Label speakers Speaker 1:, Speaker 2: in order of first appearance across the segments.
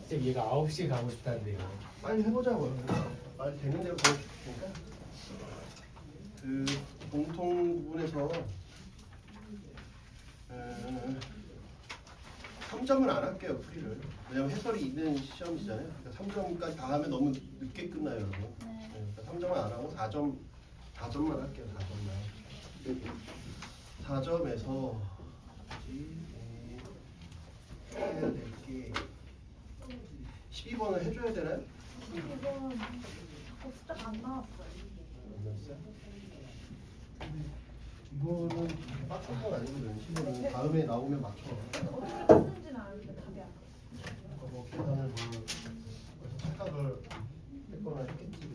Speaker 1: 진짜 얘가 9시에 가고 싶다는데요.
Speaker 2: 빨리 해보자고요. 빨리 되는 대로 보여줄 테니까. 그 공통 부분에서 3점은 안 할게요, 풀이를. 왜냐면 해설이 있는 시험이잖아요. 그러니까 3점까지 다 하면 너무 늦게 끝나요, 여러분.
Speaker 3: 네.
Speaker 2: 그러니까 3점은 안 하고 4점만 할게요, 4점만. 4점에서 해야 될 게 12번을 해줘야 되나요?
Speaker 3: 이건 자꾸 숫자가 안 나왔어요.
Speaker 2: 이거는 빡센 건 아니거든요. 12번은 다음에 나오면 맞춰.
Speaker 3: 어떻게 떴는지는 아는데 답이 안 나와요.
Speaker 2: 뭐 계산을 뭐 착각을 했거나 했겠지.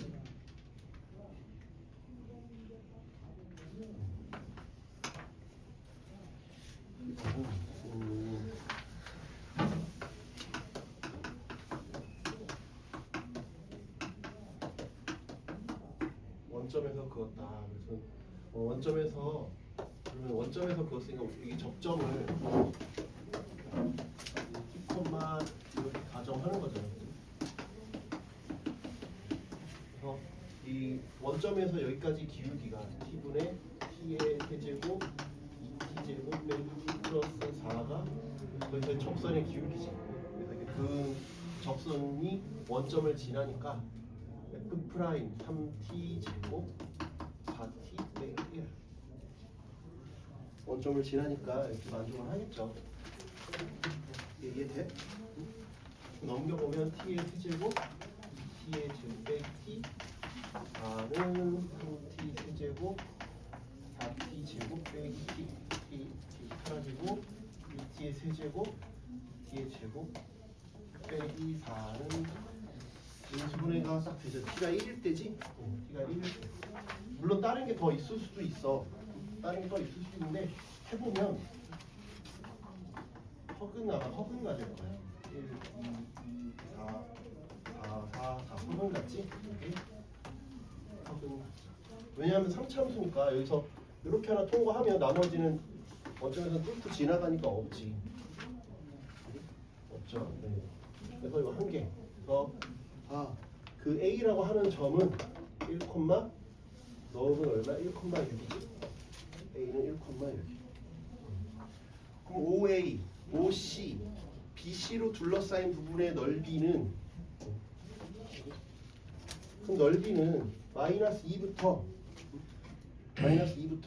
Speaker 2: 원점에서 그었다. 그래서 원점에서 그었으니까 이게 접점을 콤마 이렇게 가정하는 거잖아요. 그래서 이 원점에서 여기까지 기울기가 t분의 t의 세제곱 2t제곱 빼기 t 플러스 4가 거기서 접선의 기울기지. 그래서 이게 그 접선이 원점을 지나니까 f 프라임 3t 제곱 4t 빼기 1 원점을 지나니까 이렇게 만족을 하겠죠. 이해돼? 넘겨보면 t의 세제곱 t의 제곱 빼기 t 4는 3t 세제곱 4t 제곱 빼기 t 사라지고 2t의 세제곱 t의 제곱 빼기 4는 인수분해가 딱 되죠. t가 1일 때지? t가 1일 때. 물론 다른 게 더 있을 수도 있어. 다른 게 더 있을 수 있는데 해보면 허근가 될 거야. 1, 2, 4, 4 허근 같지? 이게 허근. 왜냐하면 3참수니까 여기서 이렇게 하나 통과하면 나머지는 어쩌면 뚫고 지나가니까 없지. 없죠. 네. 그래서 이거 한 개. 그래서 그 A라고 하는 점은 1, 넣으면 얼마? 1,6이지. A는 1,6. 그럼 OA, OC, BC로 둘러싸인 부분의 넓이는 그럼 넓이는 마이너스 2부터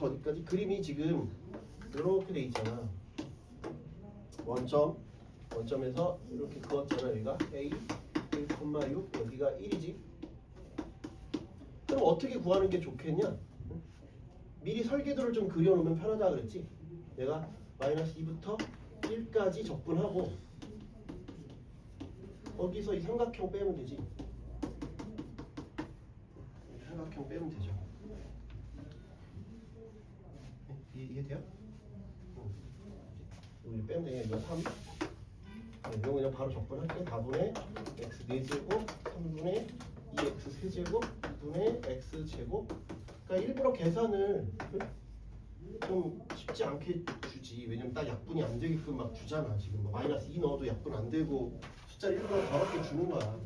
Speaker 2: 어디까지? 그림이 지금 이렇게 돼 있잖아. 원점에서 이렇게 그었잖아. 여기가 A 1,6 여기가 1이지. 그럼 어떻게 구하는 게 좋겠냐? 미리 설계도를 좀 그려놓으면 편하다 그랬지. 내가 마이너스 2부터 1까지 접근하고 거기서 이 삼각형 빼면 되지. 삼각형 빼면 되죠. 이해돼요? 여기 빼면 되냐? 이거 3. 이거 그냥 바로 접근할게. 4분의 x 4제곱 3분의 2x 세제곱 2분의 x 제곱. 그러니까 일부러 계산을 좀 쉽지 않게 주지. 왜냐면 딱 약분이 안 되게끔 막 주잖아. 지금 마이너스 2 넣어도 약분 안 되고 숫자를 일부러 더럽게 주는 거야.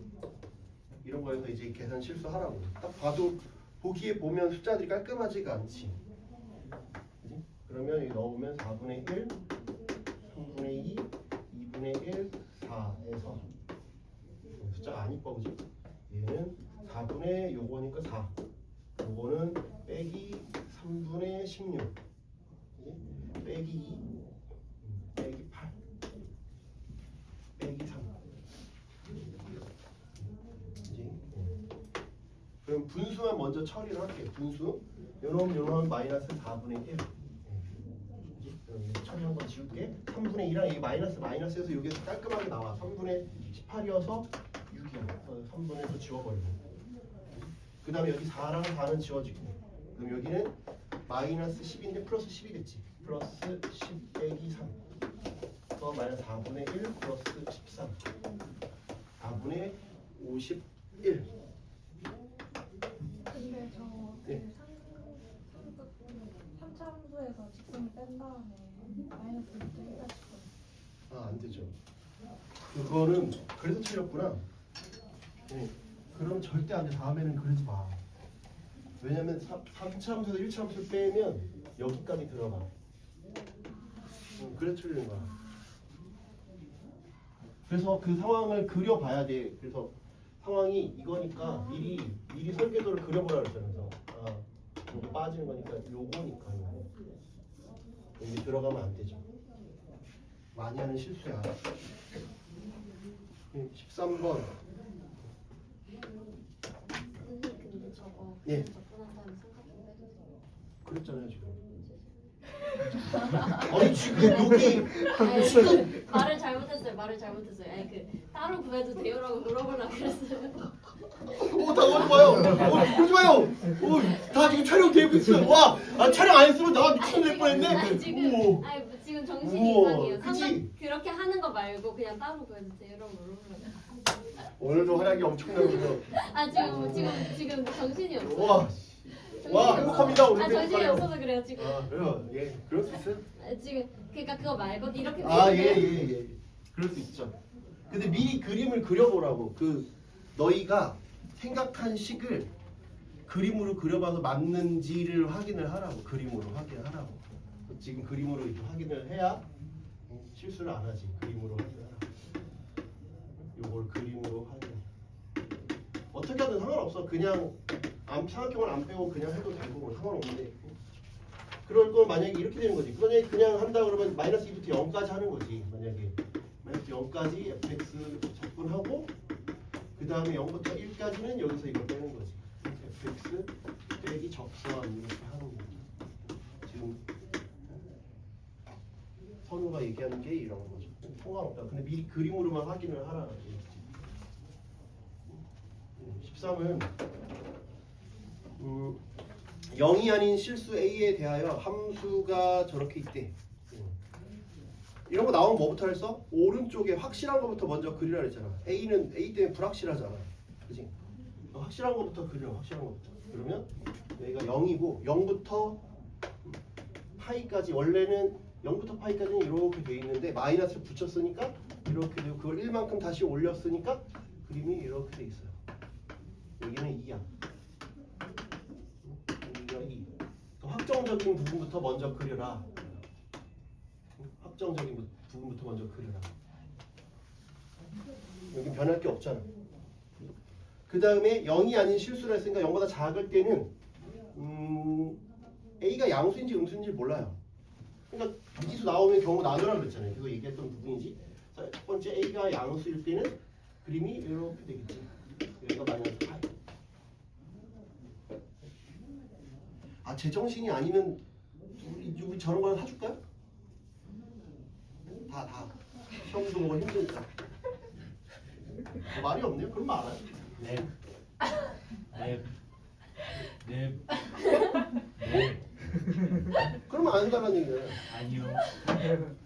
Speaker 2: 이런 거에서 이제 계산 실수하라고. 딱 봐도 보기에 보면 숫자들이 깔끔하지가 않지. 그치? 그러면 여기 넣으면 4분의 1, 3분의 2, 2분의 1, 4에서 숫자가 안 이뻐 그지? 얘는 4분의 요거니까 4. 요거는 빼기 3분의 16 그치? 빼기 2 빼기 8 빼기 3 그치? 그럼 분수만 먼저 처리를 할게요. 분수 요놈 마이너스 4분의 1 처리 한번 지울게. 3분의 2랑 이 마이너스에서 이게 깔끔하게 나와. 3분의 18이어서 6이야. 3분에서 지워버리고. 그 다음에 여기 4랑 4는 지워지고. 그럼 여기는 마이너스 10인데 플러스 10이겠지. 플러스 10 빼기 3. 더 마이너스 4분의 1 플러스 13. 4분의 51.
Speaker 3: 근데 저
Speaker 2: 네.
Speaker 3: 3차 함수에서 직선을 뺀 다음에 마이너스 1까지
Speaker 2: 안 되죠. 그거 이거는 그래서 틀렸구나. 네. 그럼 절대 안 돼. 다음에는 그러지 마. 왜냐면 3차 함수에서 1차 함수를 빼면 여기까지 들어가. 그래서 틀리는 거야. 그래서 그 상황을 그려봐야 돼. 그래서 상황이 이거니까 미리 설계도를 그려보라 그랬잖아요. 그래서 이거 빠지는 거니까 요거니까 여기 들어가면 안 되죠. 많이 하는 실수야. 13번.
Speaker 4: 근데 저거
Speaker 2: 예.
Speaker 4: 접근한 다음에 삼각형 빼도 돼요?
Speaker 2: 그랬잖아요 지금. 아니 지금 여기
Speaker 4: 아니, 말을 잘못했어요. 아니 그 따로 구해도 돼요라고 물어보려고 그랬어요.
Speaker 2: 다 오지 마요. 오지 마요. 다 지금 촬영 되고 있어요. 와, 촬영 안 했으면 나 미친 될 뻔했네.
Speaker 4: 아니 지금 정신이
Speaker 2: 우와,
Speaker 4: 이상해요.
Speaker 2: 그치?
Speaker 4: 삼각 그렇게 하는 거 말고 그냥 따로 구해도 돼요라고 물어보려고.
Speaker 2: 오늘도 활약이 엄청나군요.
Speaker 4: 아 지금 정신이 없어요.
Speaker 2: 와, 와 행복합니다 우리
Speaker 4: 정신이
Speaker 2: 행복하네요.
Speaker 4: 없어서 그래요 지금.
Speaker 2: 그래요. 예, 그럴 수 있어요.
Speaker 4: 지금 그러니까 그거 말고 이렇게.
Speaker 2: 예. 그럴 수 있죠. 근데 미리 그림을 그려보라고. 그 너희가 생각한 식을 그림으로 그려봐서 맞는지를 확인을 하라고. 그림으로 확인하라고. 지금 그림으로 이렇게 확인을 해야 실수를 안 하지. 그림으로 확인하라고. 요걸 그림으로 확인. 어떻게 하든 상관없어. 그냥 삼각형을 안 빼고 그냥 해도 되고 상관없는데. 그럴 건 만약에 이렇게 되는 거지. 만약에 그냥 한다 그러면 마이너스 2부터 0까지 하는 거지. 만약에 마이너스 0까지 fx 접근하고 그 다음에 0부터 1까지는 여기서 이걸 빼는 거지. fx 빼기 접선 이렇게 하는 거지. 지금 선우가 얘기하는 게 이런 거죠. 상관없다. 근데 미리 그림으로만 확인을 하라. 13은 0이 아닌 실수 A에 대하여 함수가 저렇게 있대. 이런 거 나오면 뭐부터 했어? 오른쪽에 확실한 거부터 먼저 그리라 그랬잖아. A는 A 때문에 불확실하잖아. 그치? 확실한 거부터 그려. 확실한 거부터. 그러면 여기가 0이고 0부터 파이까지 원래는 0부터 파이까지는 이렇게 돼 있는데 마이너스를 붙였으니까 이렇게 되고 그걸 1만큼 다시 올렸으니까 그림이 이렇게 돼 있어요. 여기는 2야. 여기가 2. 확정적인 부분부터 먼저 그려라. 확정적인 부분부터 먼저 그려라. 여기 변할 게 없잖아. 그 다음에 0이 아닌 실수를 했으니까 0보다 작을 때는 A가 양수인지 음수인지 몰라요. 그러니까 미지수 나오면 경우 나누라 그랬잖아요. 그거 얘기했던 부분이지. 자, 첫 번째 A가 양수일 때는 그림이 이렇게 되겠지. 여기가 마이너스 8. 제정신이 아니면 우리 저런 거 사줄까요? 다 시험도 보고 힘드니까. 말이 없네요. 그럼 말아요.
Speaker 1: 네.
Speaker 2: 그러면 안 한다는 얘기예요.
Speaker 1: 아니요.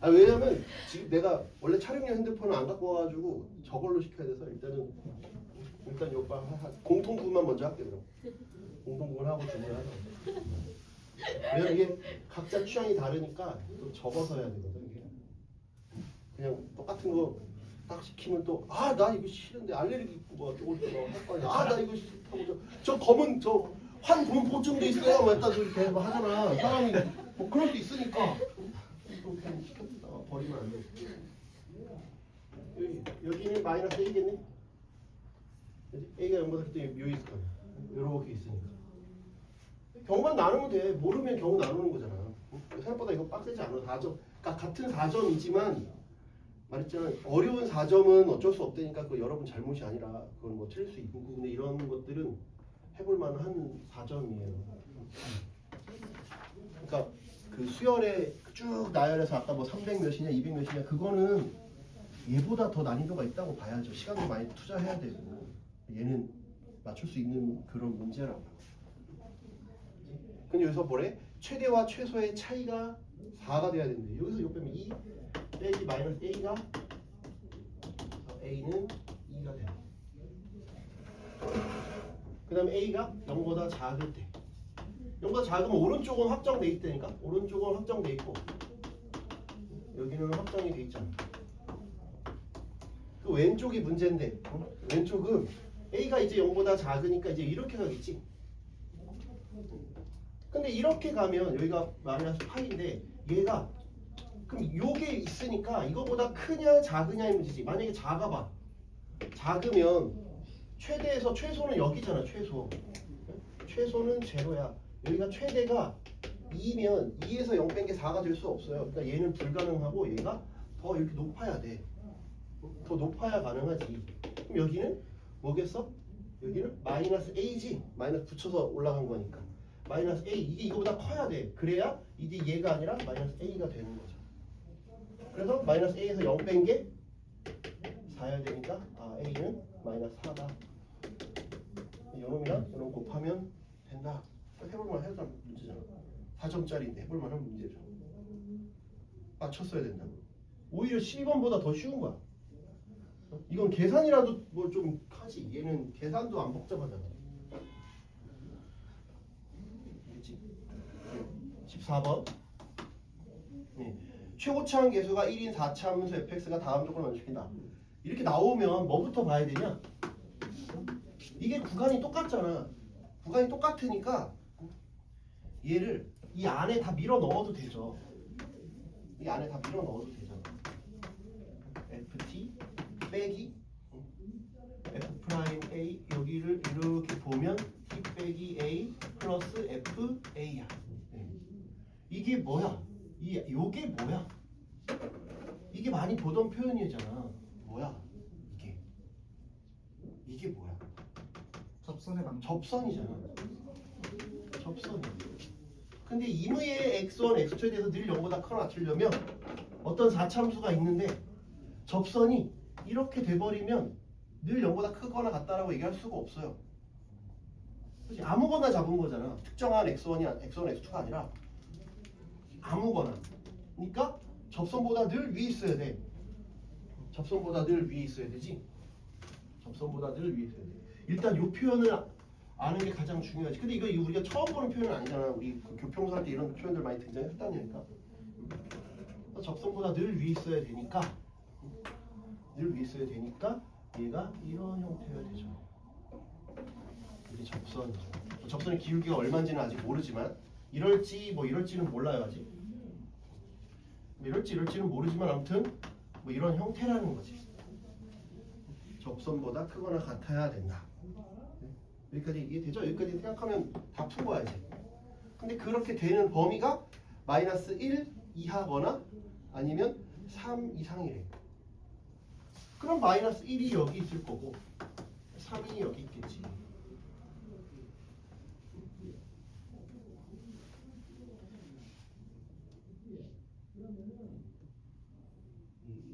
Speaker 2: 왜냐면 지금 내가 원래 촬영용 핸드폰을 안 갖고 와가지고 저걸로 시켜야 돼서 일단 요거 공통부분만 먼저 할게 그럼. 공통부분 하고 주문하자. 왜냐면 이게 각자 취향이 다르니까 또 접어서 해야 되거든 이게. 그냥 똑같은 거 딱 시키면 또 나 이거 싫은데 알레르기 있고 뭐 어쩌고 할 거야. 나 이거 싫다고 저 검은 환 보면 보증도 있어요. 뭐 했다 이렇게 뭐 하잖아. 사람이 뭐 그럴 수 있으니까 또 그냥 시켰다가 버리면 안 돼. 여기는 마이너스 A겠네. A가 0보다 크기 때문에 묘 있을 거야. 이렇게 있으니까. 경우만 나누면 돼. 모르면 경우 나누는 거잖아. 생각보다 이거 빡세지 않아. 4점. 그러니까 같은 4점이지만 말했잖아. 어려운 4점은 어쩔 수 없다니까 그 여러분 잘못이 아니라 그건 뭐 틀릴 수 있고 근데 이런 것들은 해볼 만한 4점이에요. 그러니까 그 수열에 쭉 나열해서 아까 뭐 300 몇이냐 200 몇이냐 그거는 얘보다 더 난이도가 있다고 봐야죠. 시간도 많이 투자해야 되고 얘는 맞출 수 있는 그런 문제라고. 근데 여기서 뭐래? 최대와 최소의 차이가 4가 돼야 되는데 여기서 이거 빼면 2 빼기 마이너스 A가 A는 2가 돼요. 그 다음에 A가 0보다 작을 때 0보다 작으면 오른쪽은 확정돼 있다니까 오른쪽은 확정돼 있고 여기는 확정이 돼 있잖아. 그 왼쪽이 문제인데 왼쪽은 A가 이제 0보다 작으니까 이제 이렇게 가겠지. 근데 이렇게 가면 여기가 마이너스 파인데 얘가 그럼 요게 있으니까 이거보다 크냐 작으냐의 문제지. 만약에 작아봐. 작으면 최대에서 최소는 여기잖아. 최소는 제로야. 여기가 최대가 2면 2에서 0 뺀 게 4가 될 수 없어요. 그러니까 얘는 불가능하고 얘가 더 이렇게 높아야 돼. 더 높아야 가능하지. 그럼 여기는 뭐겠어? 여기는 마이너스 A지. 마이너스 붙여서 올라간 거니까. 마이너스 A. 이게 이거보다 커야 돼. 그래야 이게 얘가 아니라 마이너스 A가 되는 거죠. 그래서 마이너스 A에서 0 뺀 게 4야 되니까 A는 마이너스 4다. 요놈이랑 요놈 곱하면 된다. 해볼만 해도 문제잖아. 4점짜리인데 해볼만한 문제죠. 맞췄어야 된다고. 오히려 12번보다 더 쉬운 거야. 이건 계산이라도 뭐 좀 하지. 얘는 계산도 안 복잡하잖아. 알겠지? 14번. 네. 최고차항 계수가 1인 4차함수 fx가 다음 조건을 만족시킨다. 이렇게 나오면 뭐부터 봐야 되냐? 이게 구간이 똑같잖아. 구간이 똑같으니까 얘를 이 안에 다 밀어 넣어도 되죠. 이 안에 다 밀어 넣어도 되잖아. ft 빼기 f 프라임 a 여기를 이렇게 보면 t 빼기 a 플러스 f a야. 이게 뭐야? 요게 뭐야? 이게 많이 보던 표현이잖아. 뭐야? 이게 뭐야? 접선이잖아. 접선이. 근데 임의의 x1, x2에 대해서 늘 0보다 크거나 같으려면 어떤 4참수가 있는데 접선이 이렇게 돼버리면 늘 0보다 크거나 같다라고 얘기할 수가 없어요. 그치? 아무거나 잡은 거잖아. 특정한 x1, x2가 아니라 아무거나. 그러니까 접선보다 늘 위에 있어야 돼. 접선보다 늘 위에 있어야 되지. 접선보다 늘 위에 있어야 돼. 일단 이 표현을 아는 게 가장 중요하지. 근데 이거 우리가 처음 보는 표현은 아니잖아. 우리 그 교평소 할 때 이런 표현들 많이 등장했다니까. 접선보다 늘 위에 있어야 되니까 늘 위에 있어야 되니까 얘가 이런 형태가 되죠. 이게 접선이죠. 접선의 기울기가 얼마인지는 아직 모르지만 이럴지 뭐 이럴지는 몰라요 아직. 이럴지는 모르지만 아무튼 뭐 이런 형태라는 거지. 접선보다 크거나 같아야 된다. 여기까지 이해되죠? 여기까지 생각하면 다 푼 거야 이제. 근데 그렇게 되는 범위가 마이너스 1 이하거나 아니면 3 이상이래. 그럼 마이너스 1이 여기 있을 거고 3이 여기 있겠지.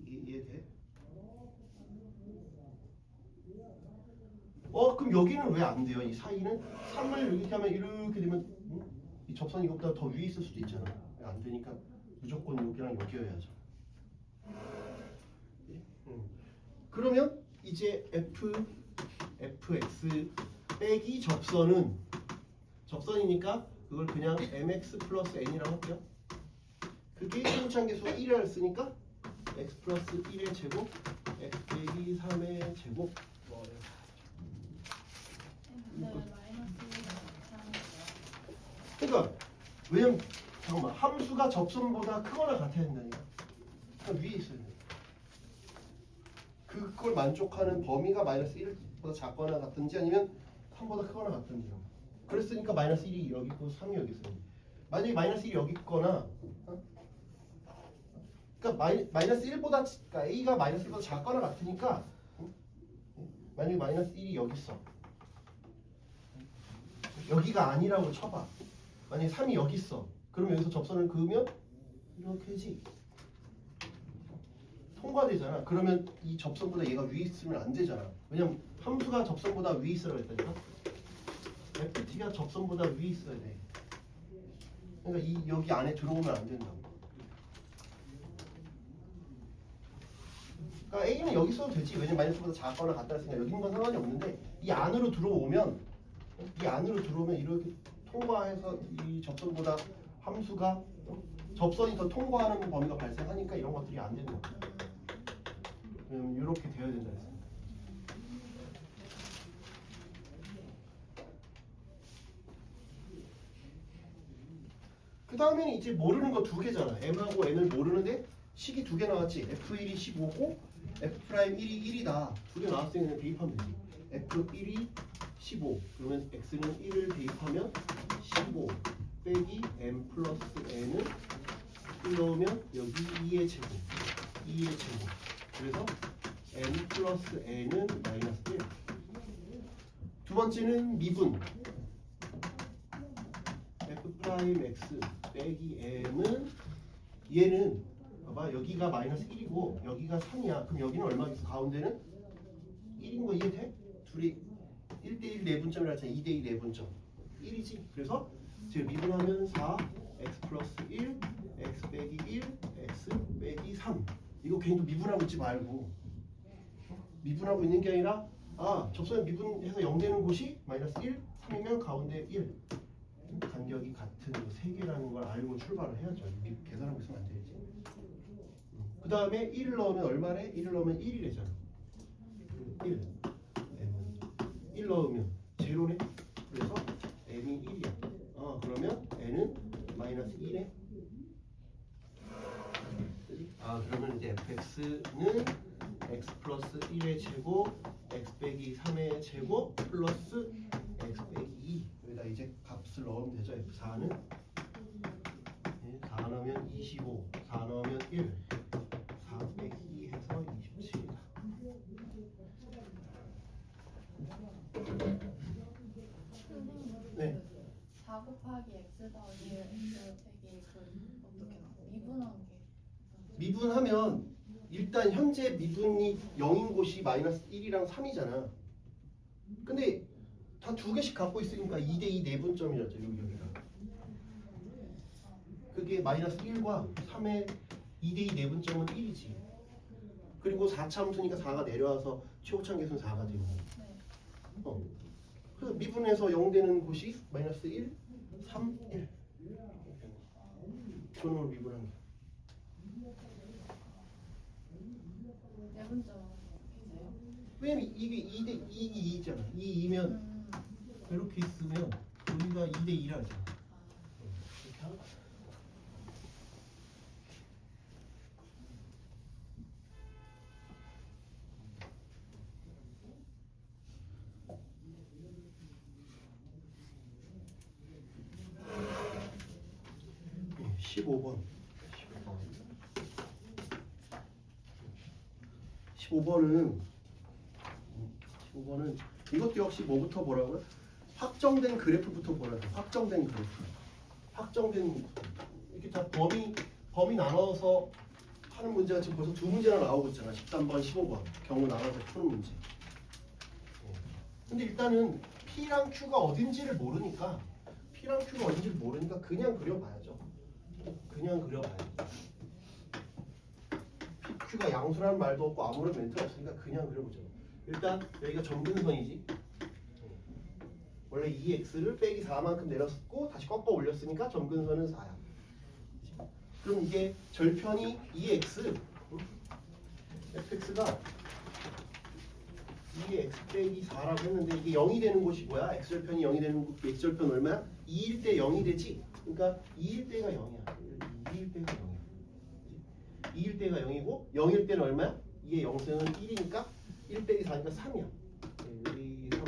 Speaker 2: 이해돼? 그럼 여기는 왜 안 돼요? 이 사이는 3을 이렇게 하면 이렇게 되면 이 접선이 이것보다 더 위에 있을 수도 있잖아. 안 되니까 무조건 여기랑 여기여야죠. 그러면 이제 fx 빼기 접선이니까 그걸 그냥 mx 플러스 n이라고 할게요. 그게 최고차항 계수가 1을 쓰니까 x 플러스 1의 제곱 x 빼기 3의 제곱 그러니까 왜냐면 잠깐만 함수가 접선보다 크거나 같아야 된다니까. 그러니까 위에 있어야 돼. 그걸 만족하는 범위가 마이너스 1보다 작거나 같든지 아니면 3보다 크거나 같든지. 그랬으니까 마이너스 1이 여기 있고 3이 여기 있어요. 만약에 마이너스 1이 여기 있거나 그러니까 마이너스 1보다 그러니까 A가 마이너스 1보다 작거나 같으니까 만약에 마이너스 1이 여기 있어. 여기가 아니라고 쳐봐. 만약에 3이 여기 있어. 그럼 여기서 접선을 그으면 이렇게지. 통과되잖아. 그러면 이 접선보다 얘가 위에 있으면 안 되잖아. 왜냐면 함수가 접선보다 위에 있으라고 했다니까. ft가 접선보다 위에 있어야 돼. 그러니까 여기 안에 들어오면 안 된다고. 그러니까 A는 여기 써도 되지. 왜냐면 마이너스보다 작거나 같다 했으니까 여기 있는 건 상관이 없는데 이 안으로 들어오면 이렇게 통과해서 이 접선보다 함수가 접선이 더 통과하는 범위가 발생하니까 이런 것들이 안 되는 거야. 이렇게 되어야 된다 했습니다. 그 다음에는 이제 모르는 거 두 개잖아. m하고 n을 모르는데 식이 두 개 나왔지. f1이 15고 f'1이 1이다. 두 개 나왔으면 대입하면 되지. f1이 15 그러면 x는 1을 대입하면 15 빼기 m 플러스 n은 1 넣으면 여기 2의 제곱 2의 제곱 그래서 n 플러스 n은 마이너스 1. 두 번째는 미분 f'x 빼기 m은 얘는 봐봐 여기가 마이너스 1이고 여기가 3이야. 그럼 여기는 얼마겠어? 가운데는 1인 거 이해돼? 둘이 1대1 내분점이라 했잖아. 2대2 내분점 1이지. 그래서 지금 미분하면 4 x 플러스 1 x 빼기 1 x 빼기 3 이거 괜히 또 미분하고 있지 말고 미분하고 있는 게 아니라 접선에 미분해서 0 되는 곳이 마이너스 1 3이면 가운데 1 간격이 같은 세 개라는 걸 알고 출발을 해야죠. 계산하고 있으면 안 되지. 그 다음에 1을 넣으면 얼마래? 1을 넣으면 1이 되잖아. 1 m은 1 넣으면 제로네. 그래서 m이 1이야. 그러면 n은 마이너스 2네. 그러면 이제 fx는 x 플러스 1의 제곱 x 빼기 3의 제곱 플러스 x 빼기 2 여기다 이제 값을 넣으면 되죠. f4는 4 넣으면 25 4 넣으면 1 4 빼기 2 해서 27이다. 네.
Speaker 3: 4 곱하기 x 더하기 1 x 빼기 그 어떻게 나와? 미분한 게
Speaker 2: 미분하면 일단 현재 미분이 0인 곳이 마이너스 1이랑 3이잖아. 근데 다 두 개씩 갖고 있으니까 2대2 내분점이었죠. 여기가. 그게 마이너스 1과 3의 2대2 내분점은 1이지. 그리고 4차 함수니까 4가 내려와서 최고차항 계수는 4가 되고. 그래서 미분해서 0 되는 곳이 마이너스 1, 3, 1. 전원을 미분한 게.
Speaker 3: 내분점 해서요?
Speaker 2: 왜냐면 이게 2대 2이 2잖아. 2면 이렇게 있으면 여기가 2대 2라 하잖아. 이렇게 하는 거야. 네, 15번. 15번은 이것도 역시 뭐부터 보라고요? 확정된 그래프부터 보라고. 확정된 그래프. 확정된 이렇게 다 범위 나눠서 하는 문제가 지금 벌써 두 문제나 나오고 있잖아. 13번, 15번 경우 나눠서 푸는 문제. 근데 일단은 P랑 Q가 어딘지를 모르니까 그냥 그려봐야죠. 그냥 그려봐야죠. Q가 양수라는 말도 없고 아무런 멘트가 없으니까 그냥 그려보죠. 일단 여기가 점근선이지. 원래 2x를 빼기 4만큼 내렸고 다시 꺾어 올렸으니까 점근선은 4야. 그럼 이게 절편이 2x fx가 2x 빼기 4라고 했는데 이게 0이 되는 곳이 뭐야? x절편이 0이 되는 곳 x절편 얼마야? 2일 때 0이 되지? 그러니까 2일 때가 0이야. 2일 때가 0이야. 2일 때가 0이고 0일 때는 얼마야? 2의 0승은 1이니까 1 빼기 4니까 3이야. 1, 2, 3,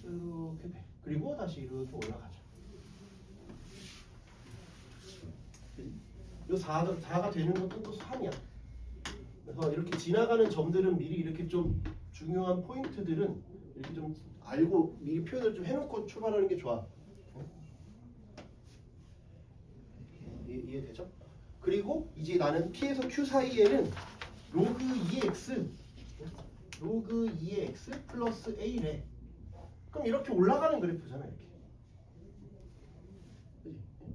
Speaker 2: 3 이렇게 돼. 그리고 다시 이렇게 올라가죠. 이 4가 되는 것도 또 3이야. 그래서 이렇게 지나가는 점들은 미리 이렇게 좀 중요한 포인트들은 이렇게 좀 알고 미리 표현을 좀 해놓고 출발하는 게 좋아. 이해되죠? 그리고 이제 나는 P에서 Q 사이에는 로그 2x 플러스 A래. 그럼 이렇게 올라가는 그래프잖아.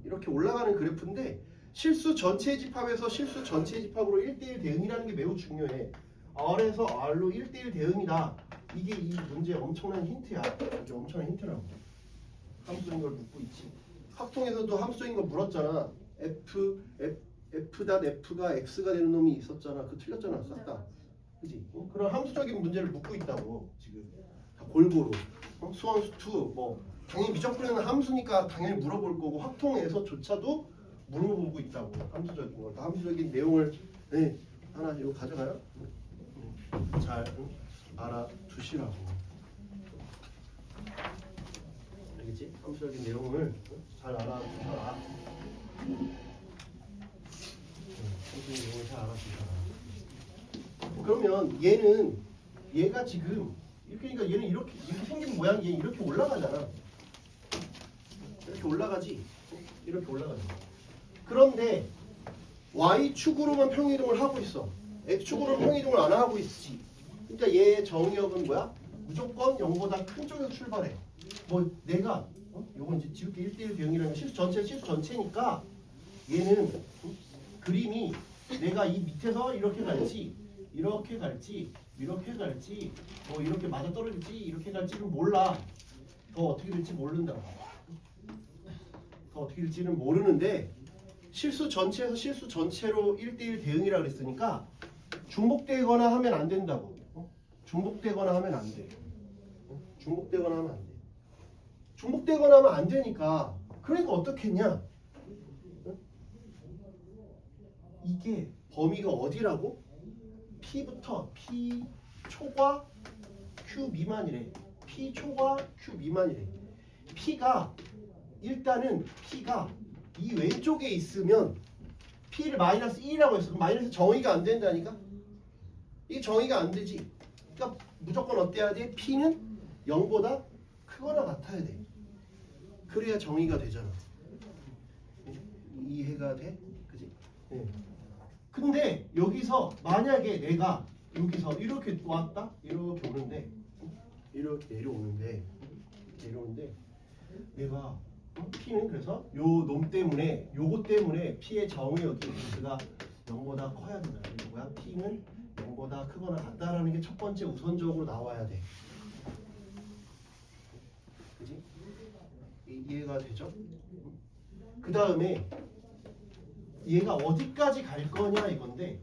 Speaker 2: 이렇게 올라가는 그래프인데 실수 전체 집합에서 실수 전체 집합으로 1대1 대응이라는 게 매우 중요해. R에서 R로 1대1 대응이다. 이게 이 문제의 엄청난 힌트야. 이게 엄청난 힌트라고. 함수인 걸 묻고 있지. 확통에서도 함수인 걸 물었잖아. f.f가 x가 되는 놈이 있었잖아. 그 틀렸잖아. 싹 다. 그지? 그런 함수적인 문제를 묻고 있다고 지금 다 골고루. 수원 수투 뭐 당연히 미적분에는 함수니까 당연히 물어볼 거고 확통에서조차도 물어보고 있다고. 함수적인 걸. 다 함수적인 내용을 네, 하나 이거 가져가요. 잘 알아두시라고. 알겠지? 함수적인 내용을 잘 알아두셔라. 함수적인 내용을 잘 알아두셔라. 그러면 얘가 지금 그러니까 얘는 이렇게 생긴 모양이 얘 이렇게 올라가잖아. 이렇게 올라가지. 이렇게 올라가지. 그런데 y축으로만 평이동을 하고 있어. x축으로 평이동을 안 하고 있지. 그러니까 얘의 정의역은 뭐야? 무조건 0보다 큰 쪽에서 출발해. 뭐 내가 요건 이제 지우개 1대1 대응이라면 실수 전체니까 얘는 그림이 내가 이 밑에서 이렇게 갈지 이렇게 갈지 이렇게 갈지 뭐 이렇게 맞아 떨어질지 이렇게 갈지는 몰라. 더 어떻게 될지 모른다고. 더 어떻게 될지는 모르는데 실수 전체에서 실수 전체로 1대1 대응이라 그랬으니까 중복되거나 하면 안 된다고. 중복되거나 하면 안 돼. 중복되거나 하면 안 돼. 중복되거나 하면 안 되니까 그러니까 어떻게 했냐? 이게 범위가 어디라고? P부터 P 초과 Q 미만이래. P 초과 Q 미만이래. P가 일단은 P가 이 왼쪽에 있으면 P를 마이너스 1이라고 했어. 그럼 마이너스 정의가 안 된다니까? 이게 정의가 안 되지. 그러니까 무조건 어때야 돼? P는 0보다 크거나 같아야 돼. 그래야 정의가 되잖아. 이해가 돼? 그지? 네. 근데 여기서 만약에 내가 여기서 이렇게 왔다? 이렇게 오는데 이렇게 내려오는데 내가 P는 그래서 요 놈 때문에 요거 때문에 P의 정의역이 x가 0보다 커야 된다. 이게 뭐야? P는 0보다 크거나 같다라는 게 첫 번째 우선적으로 나와야 돼. 그지? 이해가 되죠? 그 다음에 얘가 어디까지 갈 거냐 이건데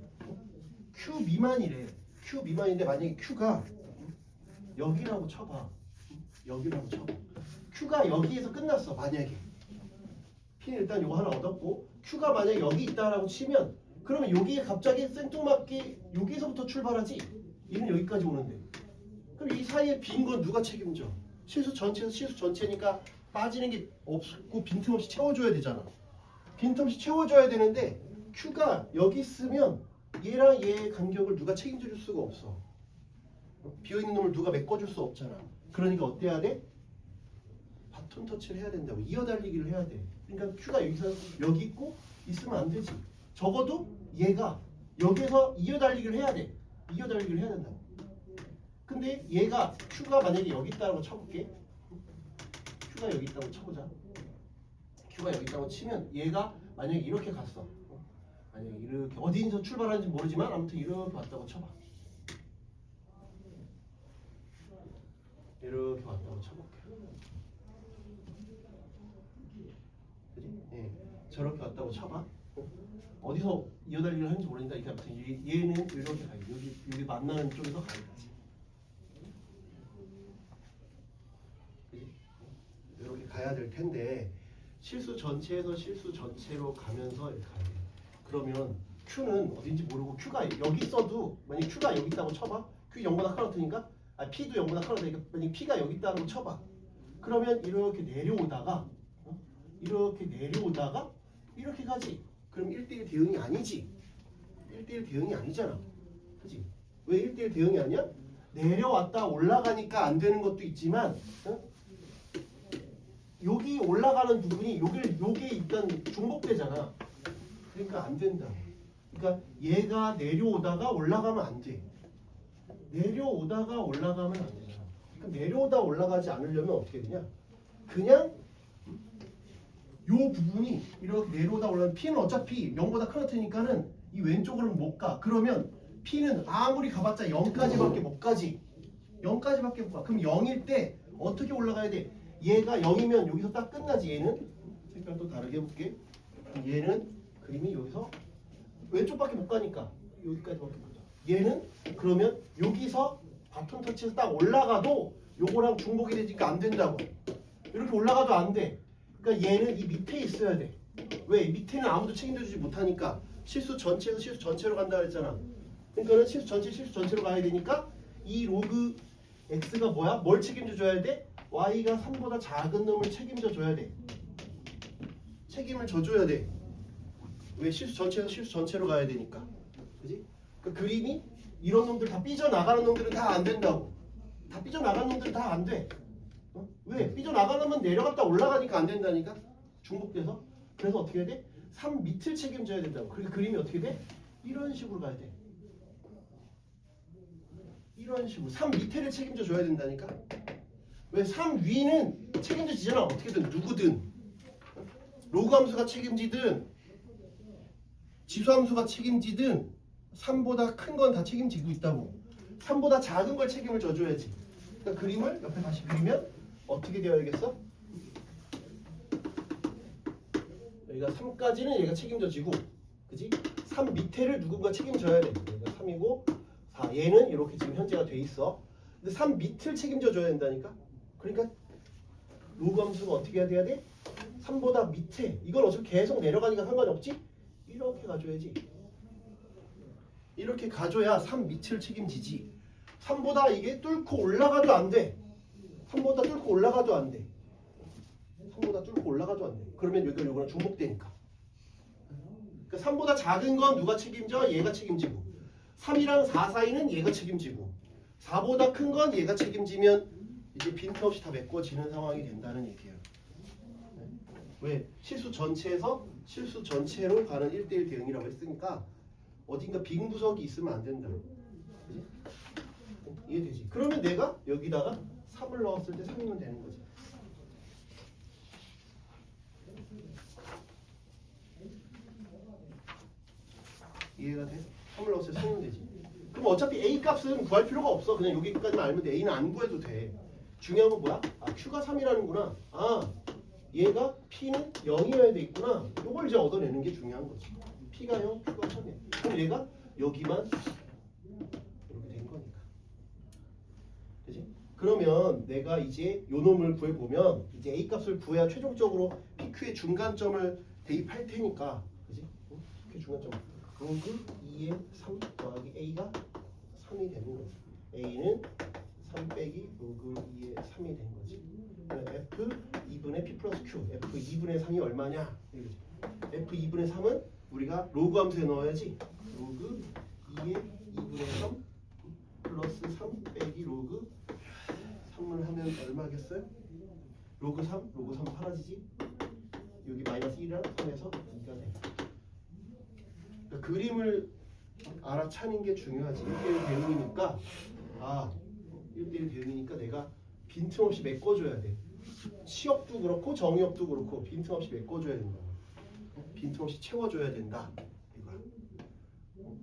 Speaker 2: Q 미만이래. Q 미만인데 만약에 Q가 여기라고 쳐봐. 여기라고 쳐봐. Q가 여기에서 끝났어. 만약에 P는 일단 요거 하나 얻었고 Q가 만약에 여기 있다라고 치면 그러면 여기에 갑자기 생뚱맞게 여기서부터 출발하지. 얘는 여기까지 오는데 그럼 이 사이에 빈 건 누가 책임져? 실수 전체에서 실수 전체니까 빠지는 게 없고 빈틈없이 채워줘야 되잖아. 빈틈없이 채워줘야 되는데 Q가 여기 있으면 얘랑 얘의 간격을 누가 책임져 줄 수가 없어. 비어있는 놈을 누가 메꿔줄 수 없잖아. 그러니까 어때야 돼? 바톤 터치를 해야 된다고. 이어달리기를 해야 돼. 그러니까 Q가 여기서 여기 있고 있으면 안 되지. 적어도 얘가 여기서 이어달리기를 해야 돼. 이어달리기를 해야 된다고. 근데 얘가 Q가 만약에 여기 있다고 쳐볼게. Q가 여기 있다고 쳐보자. Q가 여기 있다고 치면 얘가 만약에 이렇게 갔어. 만약에 이렇게 어디서 출발하는지 모르지만 아무튼 이렇게 왔다고 쳐봐. 이렇게 왔다고 쳐볼게. 그지? 예. 저렇게 왔다고 쳐봐. 어디서 이어달리기를 하는지 모르니까 이렇게 아무튼 얘는 이렇게 가야 돼. 여기 만나는 쪽에서 가야 돼. 이렇게 가야 될 텐데 실수 전체에서 실수 전체로 가면서 이렇게 가야 돼. 그러면 Q는 어딘지 모르고 Q가 여기 있어도 만약 Q가 여기 있다고 쳐봐. Q 0보다 커졌으니까 P도 0보다 커졌으니까 만약 P가 여기 있다고 쳐봐. 그러면 이렇게 내려오다가 이렇게 가지. 그럼 1대1 대응이 아니지. 1대1 대응이 아니잖아. 그지? 왜 1대1 대응이 아니야? 내려왔다 올라가니까 안 되는 것도 있지만 여기 올라가는 부분이 요게 일단 중복되잖아. 그러니까 안 된다. 그러니까 얘가 내려오다가 올라가면 안 돼. 내려오다가 올라가면 안 되잖아. 그러니까 내려오다 올라가지 않으려면 어떻게 되냐? 그냥 요 부분이 이렇게 내려오다 올라가면 P는 어차피 0보다 큰 테니까는 이 왼쪽으로는 못 가. 그러면 P는 아무리 가봤자 0까지밖에 못 가지. 0까지밖에 못 가. 그럼 0일 때 어떻게 올라가야 돼? 얘가 0이면 여기서 딱 끝나지. 얘는 색깔 또 다르게 해볼게. 얘는 그림이 여기서 왼쪽밖에 못 가니까 여기까지밖에 못 가. 얘는 그러면 여기서 바톤 터치해서 딱 올라가도 요거랑 중복이 되니까 안 된다고. 이렇게 올라가도 안 돼. 그러니까 얘는 이 밑에 있어야 돼. 왜? 밑에는 아무도 책임져주지 못하니까 실수 전체에서 실수 전체로 간다 그랬잖아. 그러니까는 실수 전체로 가야 되니까 이 로그 x가 뭐야? 뭘 책임져 줘야 돼? y가 3보다 작은 놈을 책임져 줘야 돼. 책임을 져줘야 돼. 왜? 실수 전체에서 실수 전체로 가야 되니까. 그지? 그 그림이 이런 놈들 다 삐져나가는 놈들은 다 안 된다고. 다 삐져나가는 놈들은 다 안 돼. 어? 왜? 삐져나가려면 내려갔다 올라가니까 안 된다니까? 중복돼서. 그래서 어떻게 해야 돼? 3 밑을 책임져야 된다고. 그러니까 그림이 어떻게 돼? 이런 식으로 가야 돼. 이런 식으로 3 밑에를 책임져 줘야 된다니까? 왜? 3 위는 책임져지잖아. 어떻게든 누구든. 로그 함수가 책임지든 지수 함수가 책임지든 3보다 큰 건 다 책임지고 있다고. 3보다 작은 걸 책임을 져줘야지. 그러니까 그림을 옆에 다시 그리면 어떻게 되어야겠어? 여기가 3까지는 얘가 책임져지고, 그지? 3 밑에를 누군가 책임져야 돼. 여기가 3이고 4. 얘는 이렇게 지금 현재가 돼 있어. 근데 3 밑을 책임져 줘야 된다니까. 그러니까 로그 함수가 어떻게 돼야 돼? 3보다 밑에. 이건 어차피 계속 내려가니까 상관이 없지? 이렇게 가줘야지. 이렇게 가줘야 3 밑을 책임지지. 3보다 이게 뚫고 올라가도 안 돼. 3보다 뚫고 올라가도 안 돼. 3보다 뚫고 올라가도 안 돼. 그러면 여기가 요거랑 중복되니까. 그러니까 3보다 작은 건 누가 책임져? 얘가 책임지고. 3이랑 4 사이는 얘가 책임지고. 4보다 큰 건 얘가 책임지면 이제 빈틈없이 다 메꿔지는 상황이 된다는 얘기예요. 왜? 실수 전체에서 실수 전체로 가는 1대1 대응이라고 했으니까 어딘가 빈 구석이 있으면 안 된다. 그지? 이해되지? 그러면 내가 여기다가 3을 넣었을 때 3이면 되는 거지. 이해가 돼? 3을 넣었을 때 3이면 되지. 그럼 어차피 A 값은 구할 필요가 없어. 그냥 여기까지만 알면 돼. A는 안 구해도 돼. 중요한 건 뭐야? 아, Q가 3이라는구나. 아, 얘가 P는 0이어야 돼 있구나. 이걸 이제 얻어내는 게 중요한 거지. P가 0, Q가 3이야. 그럼 얘가 여기만 이렇게 된 거니까. 그지? 그러면 내가 이제 요 놈을 구해보면 이제 A 값을 구해야 최종적으로 PQ의 중간점을 대입할 테니까. 그지? PQ의 중간점. 로그 2의 3 더하기 A가 3이 되는 거지. A는 3 빼기 로그 2의 3이 된 거지. F 2분의 P 플러스 Q. F 2분의 3이 얼마냐? 이거지. F 2분의 3은 우리가 로그 함수에 넣어야지. 로그 2의 2분의 3 플러스 3 빼기 로그 3을 하면 얼마겠어요? 로그 3? 로그 3 사라지지? 여기 마이너스 1이랑 3에서 2가 돼. 그러니까 그림을 알아차는 게 중요하지. 1대1 대응이니까. 아, 1대1 대응이니까 내가 빈틈없이 메꿔줘야 돼. 시역도 그렇고 정역도 그렇고 빈틈없이 메꿔줘야 된다. 빈틈없이 채워줘야 된다. 이거야.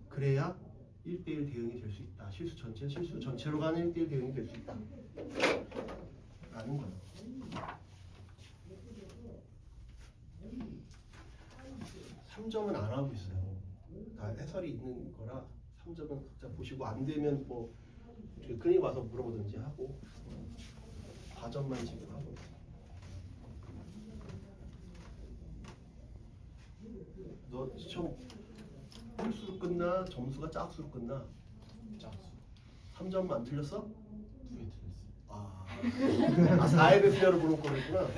Speaker 2: 그래야 1대1 대응이 될 수 있다. 실수 전체로 가는 1대1 대응이 될 수 있다. 라는 거야. (3점은) 안 하고 있어요. 다 해설이 있는 거라 3점은 각자 보시고 안 되면 뭐 클리닉 와서 물어보든지 하고 4점만 지금 하고 있어요. 너 시험 홀수로 끝나? 점수가 짝수로 끝나?
Speaker 1: 짝수
Speaker 2: 3점만 틀렸어?
Speaker 1: 2개 틀렸어.
Speaker 2: 아 4의 배수자로 보는 거였구나.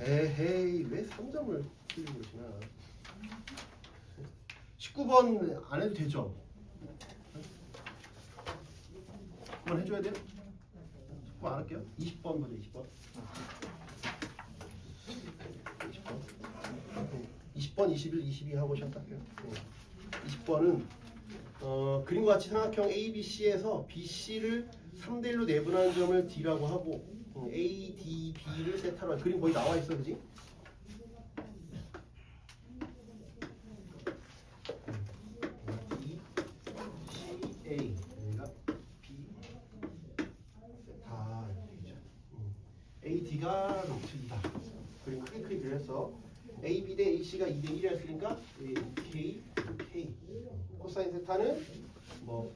Speaker 2: 에헤이 왜 3점을 틀리고 그러시나. 19번 안 해도 되죠? 19번 해줘야 돼요? 19번 안 할게요. 20번 보자. 20번 20번, 21, 22 하고 시작할게요. 20번은 그림과 같이 삼각형 ABC에서 BC를 3대1로 내분하는 점을 D라고 하고 A, D, B를 세타로 하는 그림 거의 나와 있어, 그지? D, C, A 여기가 B 세타 이렇게 되죠. A, D가 루트이다. 그림 크게 그리해서 A, B 대 A, C가 2대 1이었으니까 A, K, K 코사인 세타는 뭐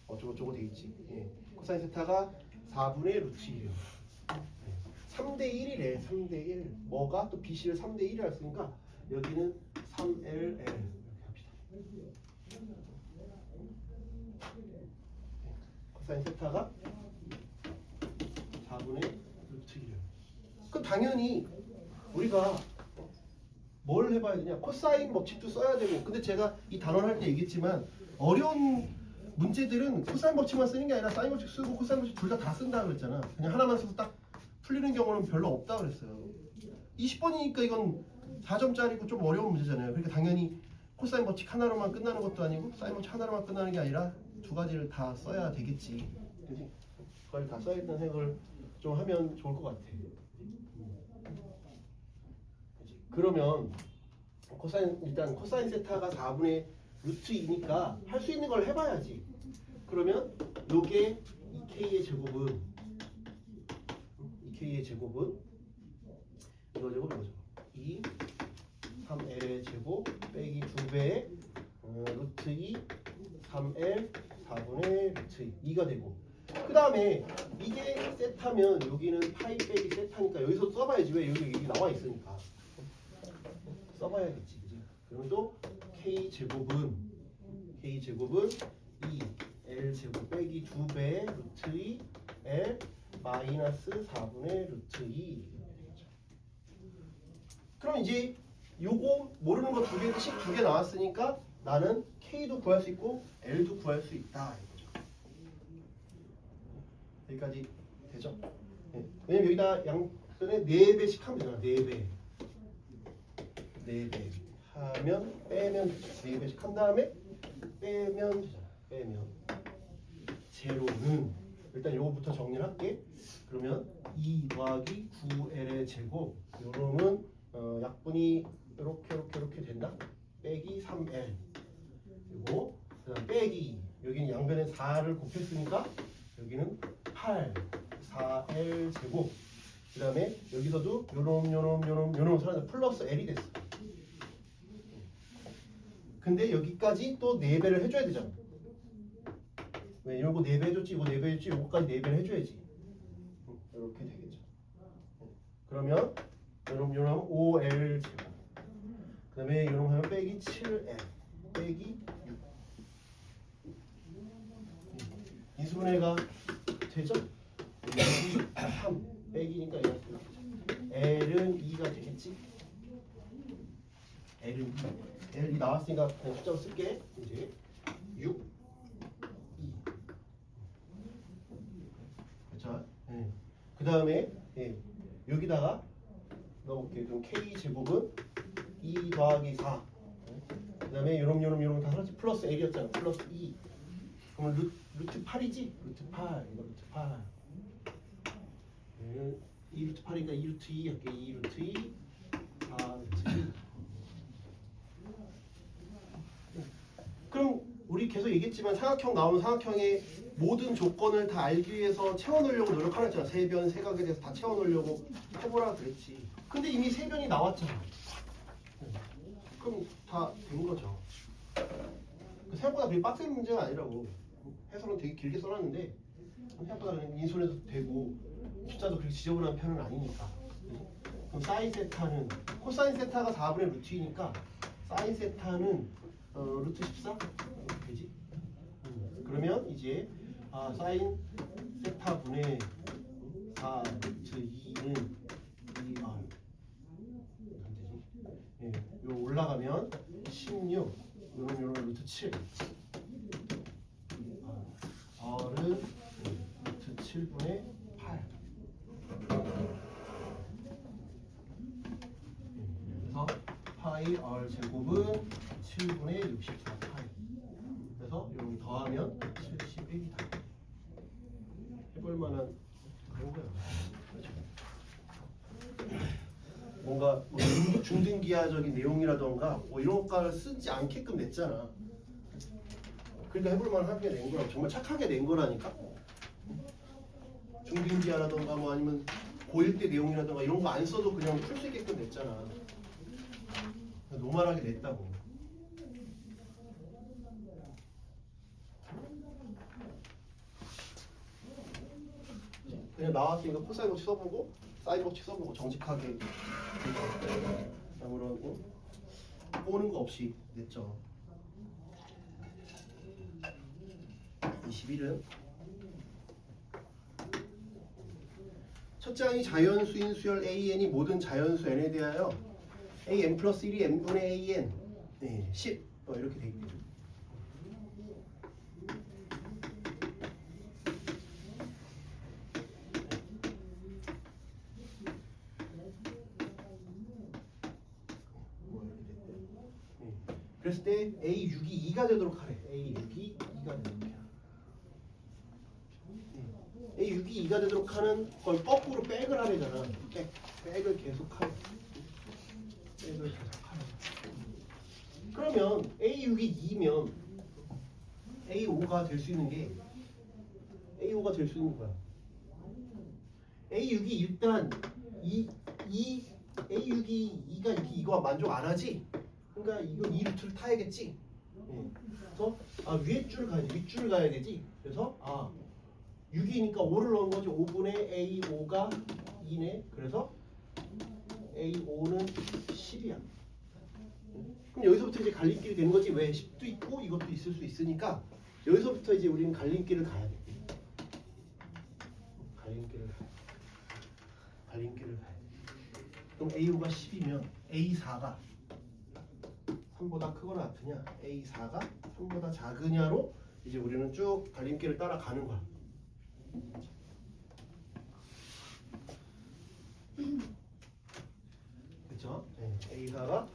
Speaker 2: 어쩌고저쩌고 돼 있지. 예. 코사인 세타가 4분의 루트 1이에요. 3대 1이래. 3대 1. 뭐가 또 BC를 3대 1이라 했으니까 여기는 3LL 이렇게 합시다. 코사인 세타가 4분의 루트 1이에요. 그럼 당연히 우리가 뭘 해봐야 되냐? 코사인 법칙도 써야 되고. 근데 제가 이 단원 할 때 얘기했지만 어려운 문제들은 코사인 법칙만 쓰는 게 아니라 사인 법칙 쓰고 코사인 법칙 둘 다 쓴다 그랬잖아. 그냥 하나만 써서 딱 풀리는 경우는 별로 없다 그랬어요. 20번이니까 이건 4점짜리고 좀 어려운 문제잖아요. 그러니까 당연히 코사인 법칙 하나로만 끝나는 것도 아니고 사인 법칙 하나로만 끝나는 게 아니라 두 가지를 다 써야 되겠지. 그지? 두 가지 다 써야겠다는 생각을 좀 하면 좋을 것 같아. 그러면 일단 코사인 세타가 4분의 루트 2니까 할 수 있는 걸 해봐야지. 그러면 요게 2k의 제곱은 이거 제곱 2 3L의 제곱 빼기 2배의 루트 2 3L 4분의 루트 2가 되고, 그 다음에 이게 세타면 여기는 파이 빼기 세타니까 여기서 써봐야지. 왜 여기 나와 있으니까 써봐야겠지. 그지? 그럼 또 K제곱은 2L 제곱 빼기 2배의 루트 2 L 마이너스 4분의 루트 2. 그럼 이제 요거 모르는 거 2개씩 2개 나왔으니까 나는 K도 구할 수 있고 L도 구할 수 있다 이거죠. 여기까지 되죠? 네. 왜냐면 여기다 양변에 4배씩 하면 되잖아. 4배 하면 빼면 4배씩 한 다음에 빼면 되잖아. 빼면 제로는 일단 요거부터 정리를 할게. 그러면 2 더하기 9L의 제곱, 요놈은 약분이 이렇게 된다. 빼기 3L. 그리고 그다음 빼기, 여기는 양변에 4를 곱했으니까 여기는 8 4L 제곱. 그다음에 여기서도 요놈 사라져 플러스 L이 됐어. 근데 여기까지 또 4배를 해줘야 되잖아. 왜 이거 4배 해줬지, 이거 4배 해줬지, 이거까지 4배를 해줘야지. 이렇게 되겠죠. 그러면 요놈 5L 제곱. 그 다음에 요놈 하면 빼기 7L 빼기 6. 인수분해가 되죠? 3 빼기니까 이렇게 L은 2가 되겠지? L은 2. L이 나왔으니까 그냥 숫자로 쓸게. 이제 6 2. 그렇죠? 네. 그 다음에 여기다가 넣어볼게요. 그럼 K 제곱은 2 더하기 4. 그 다음에 요놈 다 하나씩 플러스 L이었잖아. 플러스 2. 그러면 루트 8이지? 루트 8. 이거 루트 8. 2 루트 8이니까 2 루트 2 할게. 2 루트 2 4 루트 2. 그럼 우리 계속 얘기했지만 삼각형 나오는 삼각형의 모든 조건을 다 알기 위해서 채워놓으려고 노력하라 했잖아. 세변, 세각에 대해서 다 채워놓으려고 해보라 그랬지. 근데 이미 세변이 나왔잖아. 그럼 다 된 거죠. 생각보다 그렇게 빡센 문제가 아니라고. 해설은 되게 길게 써놨는데 생각보다 그냥 인수분해도 되고 숫자도 그렇게 지저분한 편은 아니니까. 그럼 사인 세타는 코사인 세타가 4분의 루트 2니까 사인 세타는 루트 14 되지? 그러면 이제 사인 세타 분의 4 루트 2는 2R 안 되지? 예, 요 올라가면 16 요런 루트 7 R은 루트 7분의 8. 그래서 파이 R 제곱은 7분의 64 파이. 그래서 여기 더하면 71이다. 해볼 만한 그런 거야. 뭔가 중등기하적인 내용이라던가 뭐 이런 것까지 쓰지 않게끔 냈잖아. 그러니까 해볼 만하게 낸 거라고. 정말 착하게 낸 거라니까. 중등기하라던가 뭐 아니면 고1 때 내용이라던가 이런 거 안 써도 그냥 풀 수 있게끔 냈잖아. 노멀하게 냈다고. 그냥 나왔으니까 코사인 법칙 써보고 사인 법칙 써보고 정직하게 아무런 꼬는 거 없이 냈죠. 21은 첫째 항이 자연수인 수열 AN이 모든 자연수 N에 대하여 AN 플러스 1이 N분의 AN 10 이렇게 돼 있죠. 그랬을 때 A6이 2가 되도록 하래. A6이 2가 되도록 해요. A6이 2가 되도록 하는 걸 거꾸로 백을 하래잖아. 백을 계속 하래. 백을 계속 하래. 그러면 A6이 2면 A5가 될 수 있는 게 A5가 될 수 있는 거야. A6이 일단 A6이 2가 이렇게 이거와 만족 안 하지? 그러니까 이거 이 루트를 타야겠지. 그래서 위에 줄을 가야 돼. 윗줄을 가야 되지. 그래서 6이니까 5를 넣은 거지. 5분의 A5가 2네. 그래서 A5는 10이야. 그럼 여기서부터 이제 갈림길이 되는 거지. 왜 10도 있고 이것도 있을 수 있으니까 여기서부터 이제 우리는 갈림길을 가야 돼. 갈림길을 가야 돼. 그럼 A5가 10이면 A4가 3보다 크거나 같으냐, A4가 3보다 작으냐로 이제 우리는 쭉 갈림길을 따라가는 거야. 그렇죠? A4가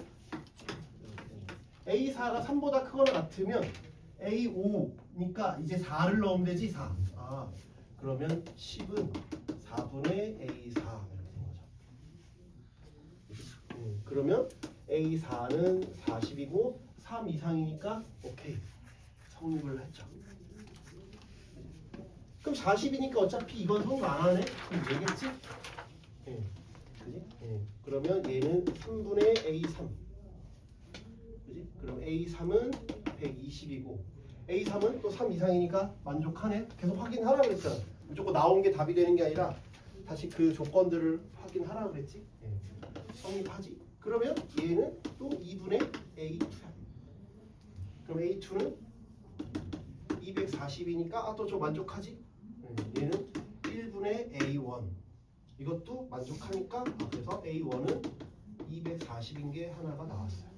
Speaker 2: 3보다 크거나 같으면 A5니까 이제 4를 넣으면 되지. 4. 그러면 10은 4분의 A4 이렇게 된 거죠. 그러면 A4는 40이고 3 이상이니까 오케이. 성립을 했죠. 그럼 40이니까 어차피 이건 성립 안 하네? 그럼 얘겠지? 그지? 그러면 얘는 3분의 A3. 그지? 그럼 A3은 120이고 A3은 또 3 이상이니까 만족하네? 계속 확인하라 그랬잖아. 무조건 나온 게 답이 되는 게 아니라 다시 그 조건들을 확인하라 그랬지? 성립하지. 그러면 얘는 또 2분의 A2야. 그럼 A2는 240이니까 또 좀 만족하지? 얘는 1분의 A1. 이것도 만족하니까 그래서 A1은 240인 게 하나가 나왔어요.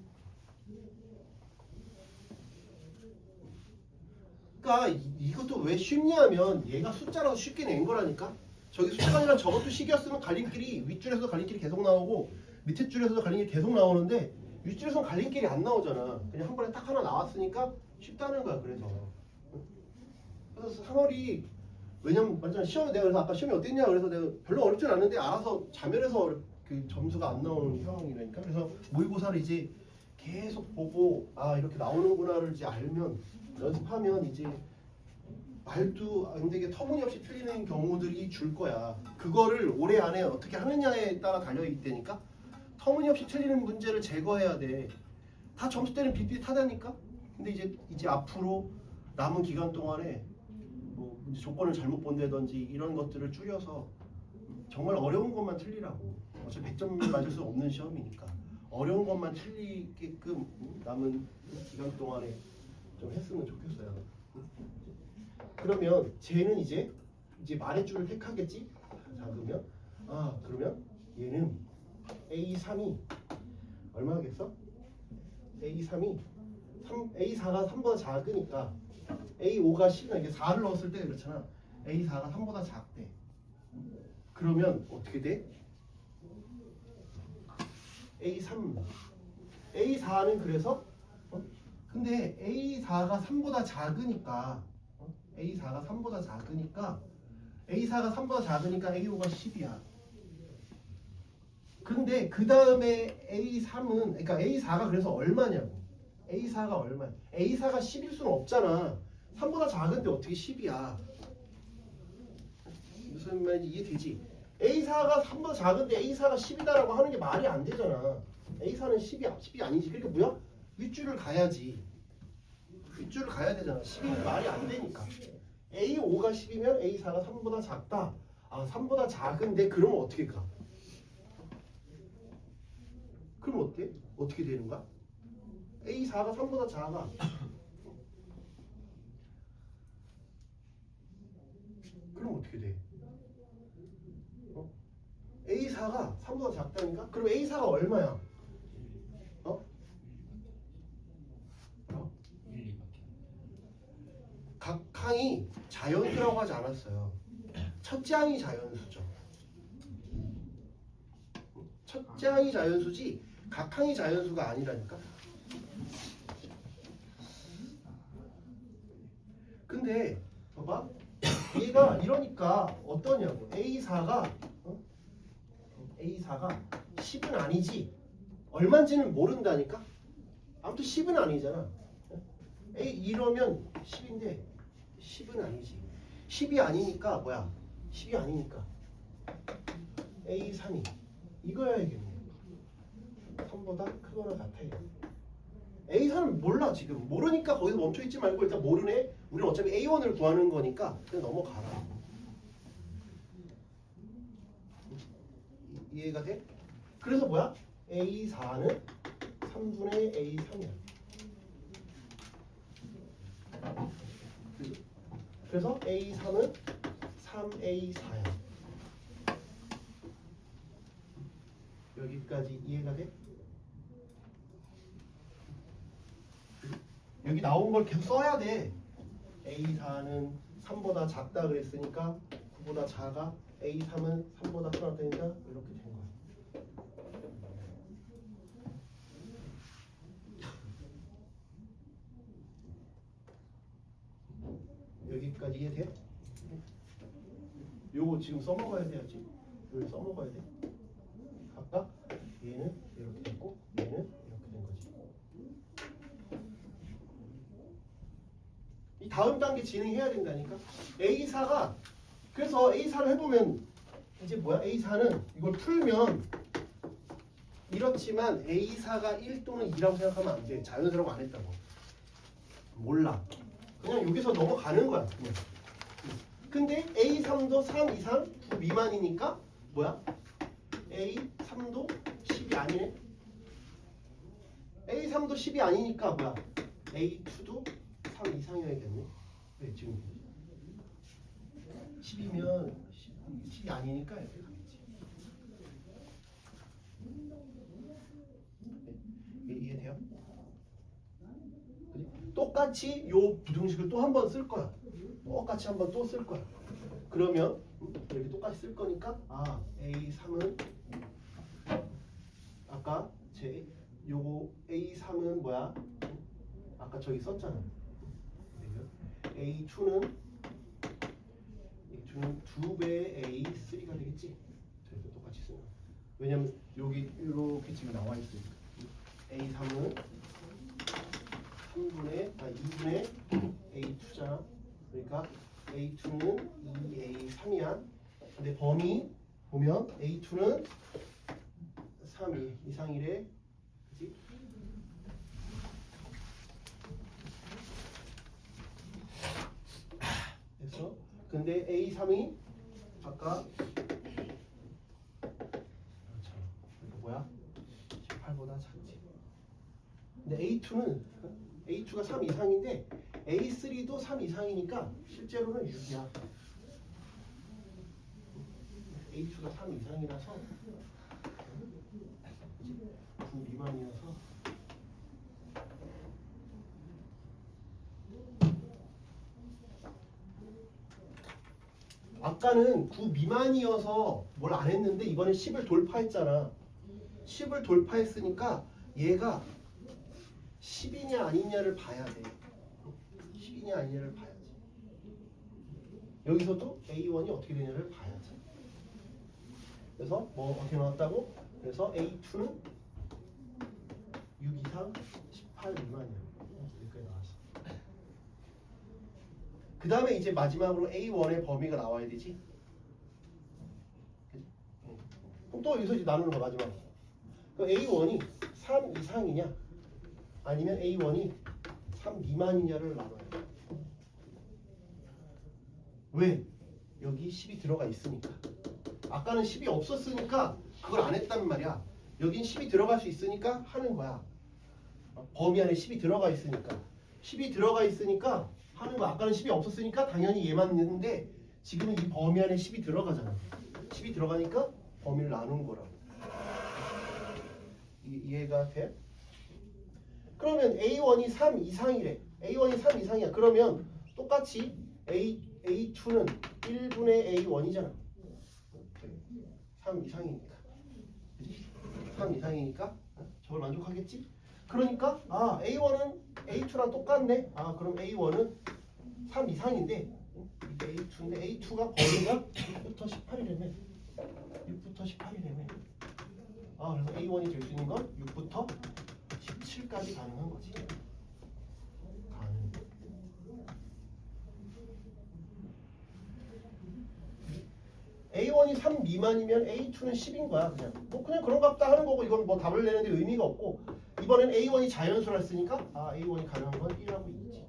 Speaker 2: 그러니까 이것도 왜 쉽냐면 얘가 숫자라서 쉽게 낸 거라니까. 저기 숫자가 아니라 저것도 식이었으면 갈림길이 윗줄에서도 갈림길이 계속 나오고 밑에 줄에서도 갈림길이 계속 나오는데 윗줄에서는 갈림길이 안 나오잖아. 그냥 한 번에 딱 하나 나왔으니까 쉽다는 거야. 그래서 상월이 왜냐면 맞잖아. 시험에 내가 그래서 아까 시험이 어땠냐 그래서 내가 별로 어렵진 않은데 알아서 자멸해서 그 점수가 안 나오는 상황이라니까. 그래서 모의고사를 이제 계속 보고 이렇게 나오는구나를 이제 알면 연습하면 이제 말도 안 되게 터무니없이 틀리는 경우들이 줄 거야. 그거를 올해 안에 어떻게 하느냐에 따라 달려있다니까. 터무니없이 틀리는 문제를 제거해야 돼. 다 점수 때는 비슷비슷하다니까. 근데 이제 앞으로 남은 기간 동안에 뭐 이제 조건을 잘못 본다든지 이런 것들을 줄여서 정말 어려운 것만 틀리라고. 어차피 100점 맞을 수 없는 시험이니까 어려운 것만 틀리게끔 남은 기간 동안에 좀 했으면 좋겠어요. 그러면 쟤는 이제 말의 줄을 택하겠지. 작으면 그러면 얘는 A3이 얼마겠어? A3이 A4가 3보다 작으니까 A5가 10이나 이게 4를 넣었을 때 그렇잖아. A4가 3보다 작대. 그러면 어떻게 돼? A4는 그래서 근데 A4가 3보다 작으니까 A4가 3보다 작으니까 A5가 10이야. 근데 그 다음에 A3은 그러니까 A4가 그래서 얼마냐고. A4가 얼마야? A4가 10일 수는 없잖아. 3보다 작은데 어떻게 10이야? 무슨 말인지 이해되지? A4가 3보다 작은데 A4가 10이다라고 하는 게 말이 안 되잖아. A4는 10이 아니지. 그러니까 뭐야? 윗줄을 가야지. 윗줄을 가야 되잖아. 10이 말이 안 되니까. A5가 10이면 A4가 3보다 작다. 아 3보다 작은데 그러면 어떻게 가? 그럼 어때? 어떻게 되는 거야? A4가 3보다 작아. 그럼 어떻게 돼? A4가 3보다 작다니까? 그럼 A4가 얼마야? 어?
Speaker 1: 1, 2밖에.
Speaker 2: 각 항이 자연수라고 하지 않았어요. 첫째 항이 자연수죠. 첫째 항이 자연수지 각 항이 자연수가 아니라니까. 근데 봐봐. 얘가 이러니까 어떠냐고. A4가 10은 아니지. 얼마인지는 모른다니까. 아무튼 10은 아니잖아. 이러면 10인데 10은 아니지. 10이 아니니까 뭐야? 10이 아니니까 A3이 이거야겠네. 3보다 크거나 같아요. A3은 몰라 지금. 모르니까 거기서 멈춰있지 말고 일단 모르네. 우리는 어차피 A1을 구하는 거니까 그냥 넘어가라. 이해가 돼? 그래서 뭐야? A4는 3분의 A3이야. 그래서 A3은 3A4야. 여기까지 이해가 돼? 여기 나온 걸 계속 써야 돼. A4는 3보다 작다 그랬으니까 9보다 작아. A3은 3보다 크다 되니까 이렇게 된 거야. 여기까지 이해돼? 요거 지금 써먹어야 돼야지. 여기 써먹어야 돼. 각각 얘는 이렇게 됐고 얘는 이렇게 된 거지. 이 다음 단계 진행해야 된다니까. A4가 그래서 A4를 해보면 이제 뭐야? A4는 이걸 풀면 이렇지만 A4가 1 또는 2라고 생각하면 안 돼. 자연스럽고 안 했다고. 몰라. 그냥 여기서 넘어가는 거야. 그냥. 근데 A3도 3 이상 9 미만이니까 뭐야? A3도 10이 아니네. A3도 10이 아니니까 뭐야? A2도 3 이상이어야겠네. 왜 지금 10이면 10이 아니니까 이렇게 가겠지. 이해돼요? 그치? 똑같이 요 부등식을 또 한 번 쓸 거야. 똑같이 한 번 또 쓸 거야. 그러면 이렇게 똑같이 쓸 거니까 A3은 아까 요거 A3은 뭐야? 아까 저기 썼잖아. A2는 2배의 A3가 되겠지? 저희도 똑같이 쓰는 거야. 왜냐면 여기 이렇게 지금 나와 있으니까. A3은 2분의 A2잖아. 그러니까 A2는 2A3이야. 근데 범위 보면 A2는 3 이상이래. 그치? 됐어? 근데 A3이 아까 그렇죠. 이거 뭐야? 18보다 작지. 근데 A2가 3 이상인데 A3도 3 이상이니까 실제로는 6이야. A2가 3 이상이라서 9 미만이어서 아까는 9 미만이어서 뭘 안 했는데 이번엔 10을 돌파했잖아. 10을 돌파했으니까 얘가 10이냐 아니냐를 봐야 돼. 10이냐 아니냐를 봐야지. 여기서도 A1이 어떻게 되냐를 봐야지. 그래서 뭐 어떻게 나왔다고? 그래서 A2는 6 이상 18 미만이야. 여기까지 나왔어. 그 다음에 이제 마지막으로 A1의 범위가 나와야 되지. 그럼 또 여기서 이제 나누는 거 마지막으로. 그럼 A1이 3 이상이냐 아니면 A1이 3 미만이냐를 나눠요. 왜? 여기 10이 들어가 있으니까. 아까는 10이 없었으니까 그걸 안 했단 말이야. 여긴 10이 들어갈 수 있으니까 하는 거야. 범위 안에 10이 들어가 있으니까. 10이 들어가 있으니까 하는 거야. 아까는 10이 없었으니까 당연히 얘만 있는데 지금은 이 범위 안에 10이 들어가잖아. 10이 들어가니까 범위를 나눈 거라고. 이해가 돼? 그러면 A1이 3 이상이래. A1이 3 이상이야. 그러면 똑같이 A2는 1분의 A1이잖아. 3 이상이니까. 3 이상이니까 저걸 만족하겠지? 그러니까 A1은 A2랑 똑같네. 그럼 A1은 3 이상인데 이게 A2인데 A2가 범위가 6부터 18이라며. 6부터 18이라며. 그래서 A1이 될 수 있는 건 6부터 17까지 가능한 거지. 가능. A1이 3 미만이면 A2는 10인 거야. 그냥 그런가 보다 하는 거고 이건 뭐 답을 내는데 의미가 없고 이번엔 A1이 자연수라 했으니까 A1이 가능한 건 1하고 2지.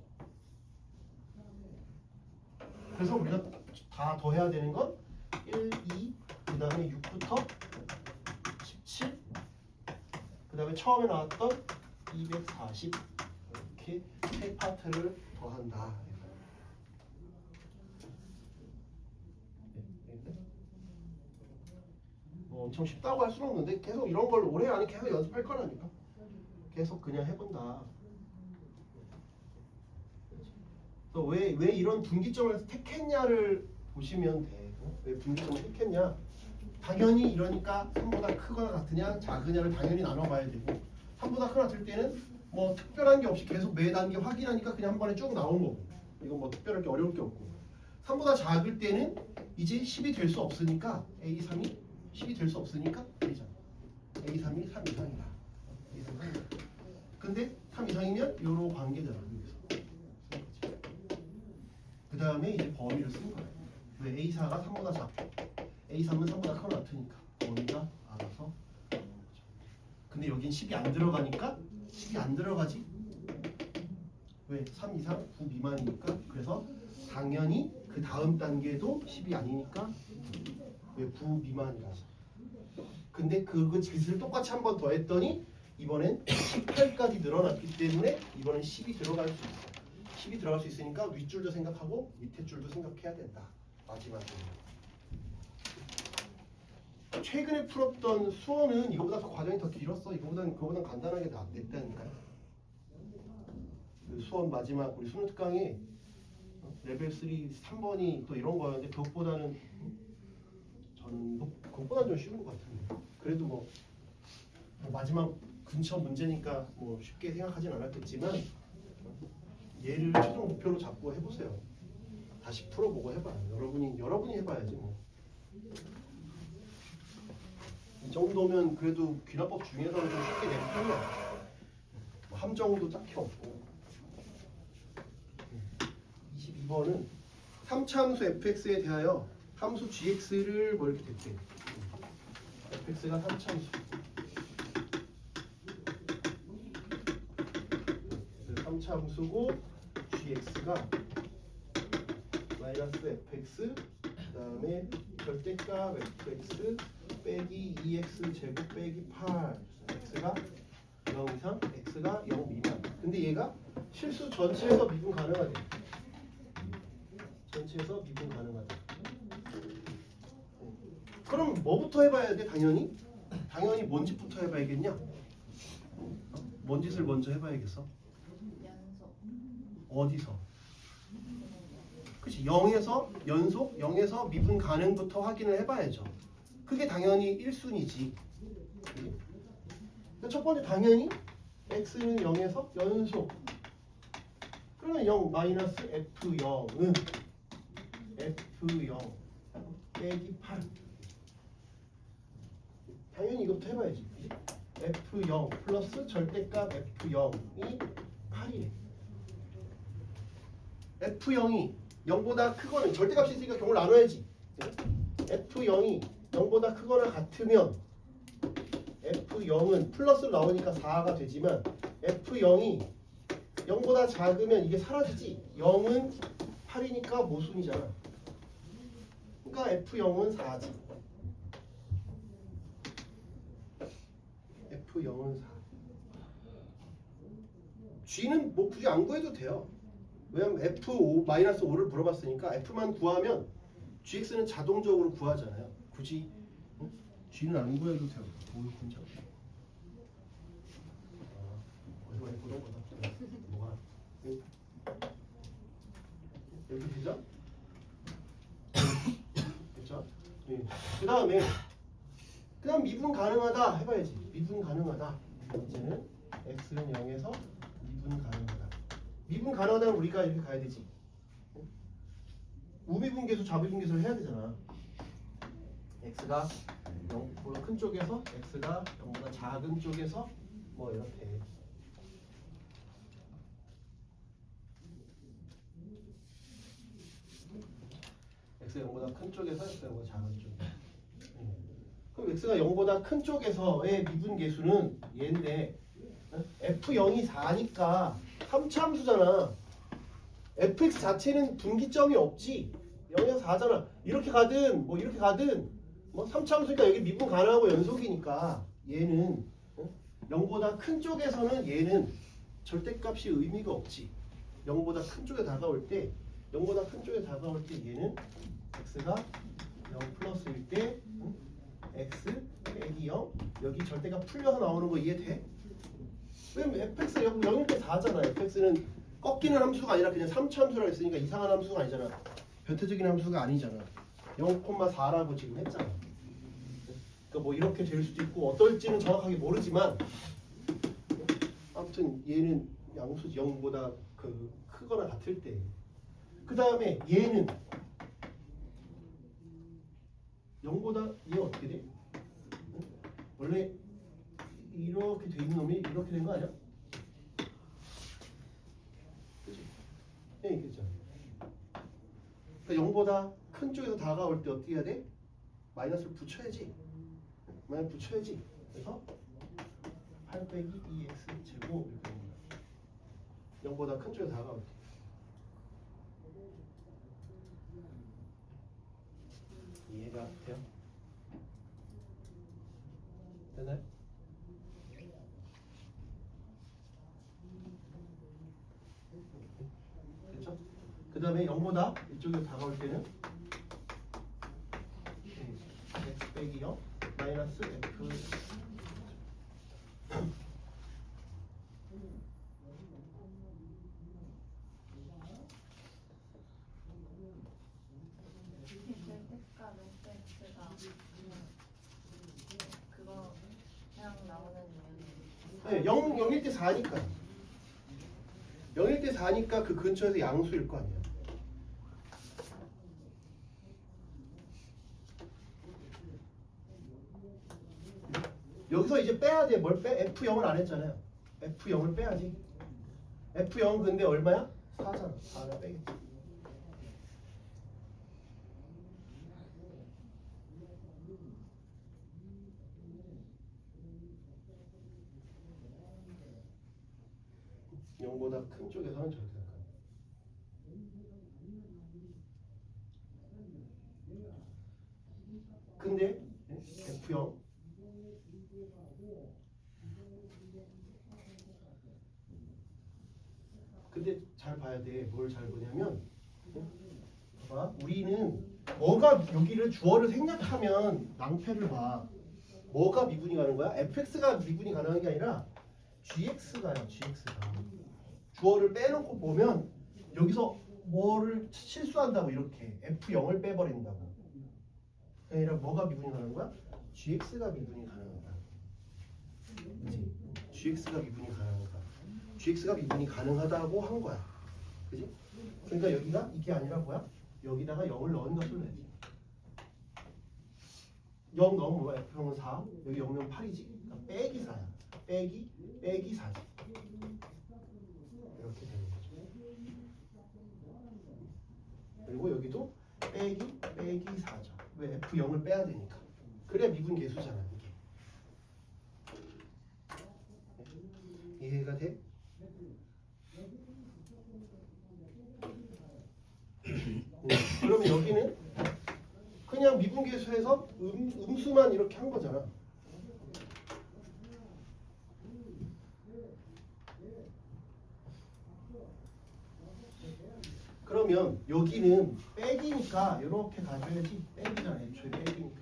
Speaker 2: 그래서 우리가 다 더해야 되는 건 1, 2, 그 다음에 6부터 17, 그 다음에 처음에 나왔던 240 이렇게 세 파트를 더한다. 뭐 엄청 쉽다고 할 수는 없는데 계속 이런 걸 올해 안에 계속 연습할 거라니까. 계속 그냥 해본다. 또 왜 이런 분기점을 택했냐를 보시면 돼. 왜 분기점을 택했냐? 당연히 이러니까 3보다 크거나 같으냐 작으냐를 당연히 나눠봐야 되고 3보다 크거나 같을 때는 뭐 특별한 게 없이 계속 매 단계 확인하니까 그냥 한 번에 쭉 나온 거고 이건 뭐 특별하게 어려울 게 없고 3보다 작을 때는 이제 10이 될 수 없으니까 A3이 10이 될 수 없으니까 되잖아. A3이 3 이상이다. A3이 3 이상. 근데 3 이상이면 요로 관계잖아. 여기서. 그 다음에 이제 범위를 쓴 거야. 왜 A4가 3보다 작고 A3은 3보다 크거나 같으니까 범위가 알아서. 근데 여긴 10이 안 들어가니까 10이 안 들어가지. 왜? 3 이상 9 미만이니까. 그래서 당연히 그 다음 단계도 10이 아니니까 왜 9 미만이라서. 근데 그 짓을 똑같이 한 번 더 했더니 이번엔 18까지 늘어났기 때문에 이번엔 10이 들어갈 수 있어. 10이 들어갈 수 있으니까 윗줄도 생각하고 밑에 줄도 생각해야 된다. 마지막에. 최근에 풀었던 수어는 이거보다 과정이 더 길었어. 그거보단 간단하게 냈다니까요. 그 수업 마지막 우리 수능 특강에 레벨 3 3번이 또 이런 거였는데 그것보다는 저는 그것보다는 좀 쉬운 것 같은데. 그래도 뭐 마지막 근처 문제니까 뭐 쉽게 생각하진 않았겠지만 얘를 최종 목표로 잡고 해보세요. 다시 풀어보고 해봐요. 여러분이 해봐야지 뭐. 이 정도면 그래도 귀납법 중에서는 좀 쉽게 낼 편이야. 뭐 함정도 딱히 없고. 22번은 3차함수 fx에 대하여 함수 gx를 뭐 이렇게 됐대. fx가 3차함수. 3차함수고 gx가 마이너스 fx 그 다음에 절대값 fx 빼기 2x 제곱 빼기 8 x가 0 이상 x가 0 미만. 근데 얘가 실수 전체에서 미분 가능하대. 전체에서 미분 가능하다. 그럼 뭐부터 해봐야 돼? 당연히 뭔 짓부터 해봐야겠냐? 뭔 짓을 먼저 해봐야겠어?
Speaker 3: 연속.
Speaker 2: 어디서? 그치, 0에서 연속 0에서 미분 가능부터 확인을 해봐야죠. 그게 당연히 1순위지. 첫 번째 당연히 x는 0에서 연속. 그러면 0 마이너스 f0은 f0 빼기 8. 당연히 이것부터 해봐야지. f0 플러스 절대값 f0이 8이래. f0이 0보다 크거나 절대값이 있으니까 경우를 나눠야지. f0이 0보다 크거나 같으면 f0은 플러스로 나오니까 4가 되지만 f0이 0보다 작으면 이게 사라지지. 0은 8이니까 모순이잖아. 4니까 F0은 4지. F0은 4. G는 뭐 굳이 안 구해도 돼요. 왜냐면 F5-5를 물어봤으니까 F만 구하면 GX는 자동적으로 구하잖아요. 굳이 응? G는 안 구해도 돼요. 뭐 혼자. 어디가 F0 보다. 뭐가? 이렇게 되죠? 됐죠? 네. 그 다음 미분 가능하다 해봐야지. 미분 가능하다. 이제는 x는 0에서 미분 가능하다. 미분 가능하다면 우리가 이렇게 가야 되지. 우미분계수, 좌미분계수를 해야 되잖아. x가 0보다 큰 쪽에서 x가 0보다 작은 쪽에서 뭐 이렇게. x가 0보다 큰 쪽에서 x가 0보다 작은 쪽. 그럼 x가 0보다 큰 쪽에서의 미분계수는 얘인데 f0이 4니까 3차함수잖아. fx 자체는 분기점이 없지. 0에서 4잖아. 이렇게 가든 뭐 이렇게 가든 뭐 3차함수니까 여기 미분 가능하고 연속이니까 얘는 0보다 큰 쪽에서는 얘는 절대값이 의미가 없지. 0보다 큰 쪽에 다가올 때 0보다 큰 쪽에 다가올 때 얘는 x가 0 플러스일 때 x 빼기 0 여기 절대값 풀려서 나오는 거 이해돼? 왜냐면 fx가 0일 때 4잖아. fx는 꺾이는 함수가 아니라 그냥 3차 함수라고 했으니까 이상한 함수가 아니잖아. 변태적인 함수가 아니잖아. 0,4라고 지금 했잖아. 그러니까 뭐 이렇게 될 수도 있고 어떨지는 정확하게 모르지만 아무튼 얘는 양수 0보다 그 크거나 같을 때 그 다음에 얘는 0보다 얘 어떻게 돼? 원래 이렇게 돼 있는 놈이 이렇게 된 거 아니야? 그치? 네, 그죠. 그러니까 0보다 큰 쪽에서 다가올 때 어떻게 해야 돼? 마이너스를 붙여야지. 마이너스 붙여야지. 그래서 8 빼기 2x 제곱 이렇게 됩니다. 0보다 큰 쪽에서 다가올 때. 이해가 돼요? 되나요? 됐죠? 그 다음에 0보다 이쪽으로 다가올 때는 x 빼기 0 마이너스 f
Speaker 3: 절대값 fx가 그거 그냥 나오는 이유는
Speaker 2: 네, 0일 때 4니까 0일 때 4니까 그 근처에서 양수일 거 아니야. 여기서 이제 빼야 돼. 뭘 빼? F0을 안 했잖아요. F0을 빼야지. F0은 근데 얼마야? 4잖아. 4가 빼겠지. 보다 큰 쪽에서는 저렇게 생각합니다. 근데 F0 근데 잘 봐야 돼. 뭘 잘 보냐면 봐봐. 우리는 뭐가 여기를 주어를 생략하면 낭패를 봐. 뭐가 미분이 가는 거야? fx가 미분이 가능한 게 아니라 gx가요. gx가 주어를 빼놓고 보면 여기서 뭐를 실수한다고 이렇게 f0을 빼버린다고. 아니라 뭐가 미분이 가능한 거야? gx가 미분이 가능하다. 그치? gx가 미분이 가능하다. gx가 미분이 가능하다고 한 거야. 그지? 그러니까 여기가 이게 아니라 뭐야? 여기다가 0을 넣은 것을 내지. 0 넣으면 뭐야? F형은 4, 여기 0 넣으면 8이지. 그러니까 빼기 4야. 빼기 4지. 이렇게 되는 거죠. 그리고 여기도 빼기 4죠. 왜? F0을 빼야 되니까. 그래야 미분 계수잖아. 이게. 이해가 돼? 그러면 여기는 그냥 미분계수에서 음수만 이렇게 한 거잖아. 그러면 여기는 빼기니까 이렇게 가져야지. 빼기잖아. 애초에 빼기니까.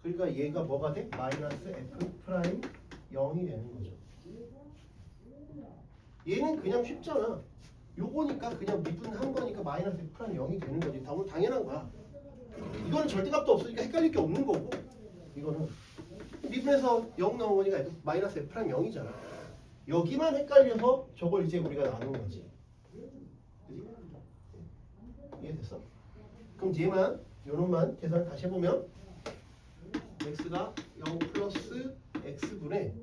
Speaker 2: 그러니까 얘가 뭐가 돼? 마이너스 f 프라임 0이 되는 거죠. 얘는 그냥 쉽잖아. 요거니까 그냥 미분한 거니까 마이너스 f 프라임 0이 되는 거지. 당연한 거야. 이거는 절대값도 없으니까 헷갈릴 게 없는 거고, 이거는 미분해서 0 넘어오니까 마이너스 f 프라임 0이잖아. 여기만 헷갈려서 저걸 이제 우리가 나눈 거지. 그지? 이해됐어? 그럼 얘만 요놈만 계산 다시 해보면 x가 0 플러스 x분의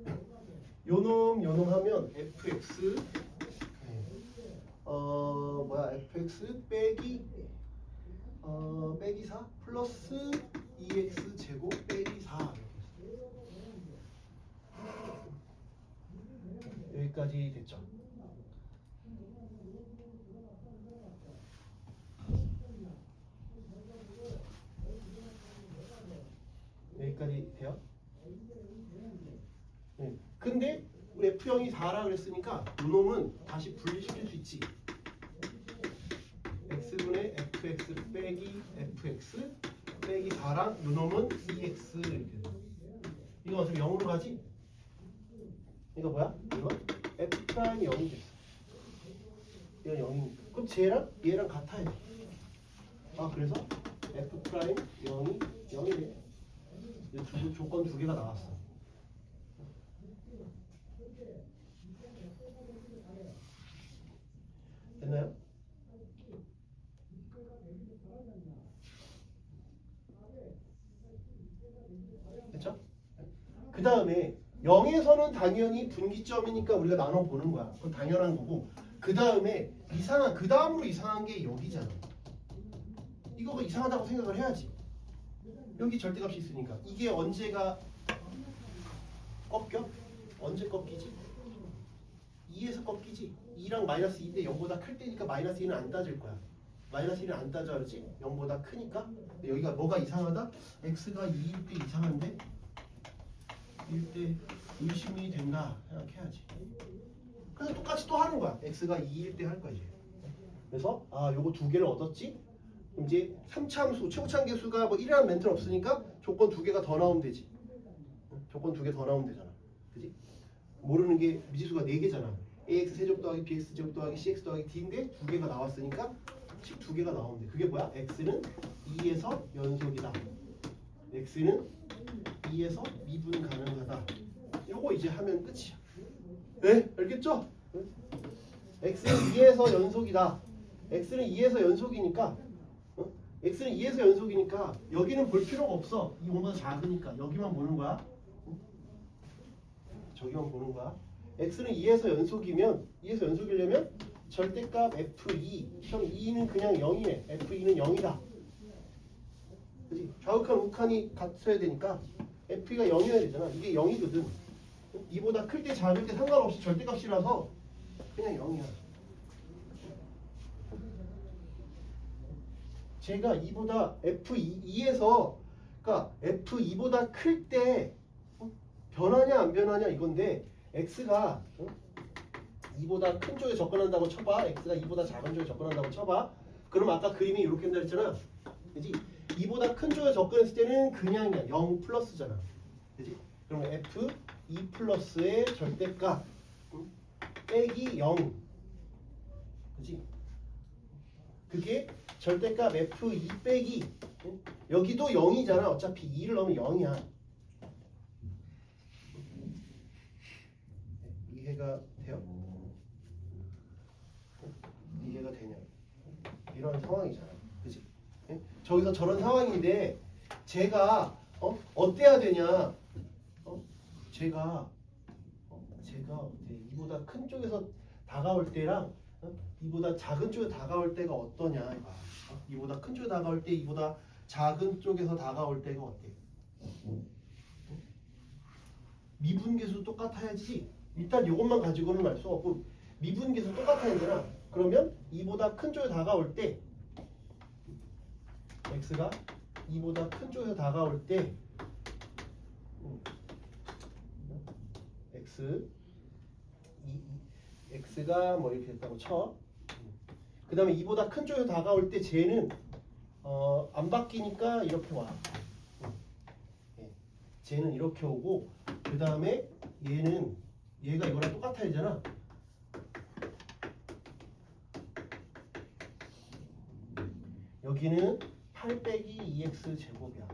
Speaker 2: 요놈 하면 fx fx 빼기 4 플러스 2x 제곱 빼기 4 여기까지 됐죠? 여기까지 돼요? 네. 근데 우리 F0이 4라 그랬으니까 이놈은 다시 분리시킬 수 있지. x분의 fx 빼기 fx 빼기 4랑 이놈은 2x 이렇게 돼. 이거 어차피 0으로 가지? 이거 뭐야? 이거 f 프라임이 0이 됐어. 이건 0이니까. 그럼 얘랑 같아야 돼. 그래서 f 프라임 0이 돼. 조건 두 개가 나왔어. 됐나요? 됐죠? 그 다음에 0에서는 당연히 분기점이니까 우리가 나눠보는 거야. 그건 당연한 거고. 그 다음에 그 다음으로 이상한 게 여기잖아. 이거가 이상하다고 생각을 해야지. 여기 절대값이 있으니까. 이게 언제가 꺾여? 언제 꺾이지? 2에서 꺾이지. 2랑 마이너스 2인데 0보다 클 때니까 마이너스 2는 안 따질 거야. 마이너스 1은 안 따져 그러지? 0보다 크니까. 근데 여기가 뭐가 이상하다? x가 2일 때 이상한데 1일 때 의심이 된다 생각해야지. 그래서 똑같이 또 하는 거야. x가 2일 때 할 거야 이제. 그래서 요거 두 개를 얻었지? 그럼 이제 3차함수, 최고차함계수가 뭐 1이라는 멘트는 없으니까 조건 두 개가 더 나오면 되지. 조건 두 개 더 나오면 되잖아. 그지? 모르는 게 미지수가 4개잖아. ax 세제곱 더하기 bx 제곱 더하기 cx 더하기 d인데 두 개가 나왔으니까 식 두 개가 나오면 돼. 그게 뭐야? x는 2에서 연속이다. x는 2에서 미분 가능하다. 요거 이제 하면 끝이야. 네? 알겠죠? x는 2에서 연속이다. x는 2에서 연속이니까 x는 2에서 연속이니까 여기는 볼 필요가 없어. 이 5보다 작으니까 여기만 보는 거야. 저기만 보는 거야. x는 2에서 연속이면 2에서 연속이려면 절대값 f2 그럼 2는 그냥 0이네. f2는 0이다. 그치? 좌우칸 우칸이 같아야 되니까 f2가 0이어야 되잖아. 이게 0이거든. 2보다 클 때 작을 때 상관없이 절대값이라서 그냥 0이야. 제가 2보다 f2에서 그러니까 f2보다 클 때 변하냐 안 변하냐 이건데 x가 2보다 큰 쪽에 접근한다고 쳐봐. x가 2보다 작은 쪽에 접근한다고 쳐봐. 그럼 아까 그림이 이렇게 된다 했잖아. 그지? 2보다 큰 쪽에 접근했을 때는 그냥이야. 0 플러스잖아. 그지? 그러면 f2 플러스의 절대값 빼기 0. 그지? 그게 절대값 f2 빼기 여기도 0이잖아. 어차피 2를 넣으면 0이야. 이해가 돼요? 이해가 되냐? 이런 상황이잖아. 그치? 저기서 저런 상황인데 제가 어때야 되냐? 제가 이보다 큰 쪽에서 다가올 때랑 이보다 작은 쪽에 다가올 때가 어떠냐? 이보다 큰 쪽에 다가올 때 이보다 작은 쪽에서 다가올 때가 어때? 미분계수 똑같아야지. 일단 이것만 가지고는 알 수 없고 미분계수 똑같아야 되나? 그러면 2보다 큰 쪽에 다가올 때 x가 2보다 큰 쪽에 다가올 때 x가 뭐 이렇게 됐다고 쳐. 그 다음에 2보다 큰 쪽에 다가올 때 쟤는 안 바뀌니까 이렇게 와. 쟤는 이렇게 오고 그 다음에 얘가 이거랑 똑같아야 되잖아. 여기는 8 빼기 2x 제곱이야.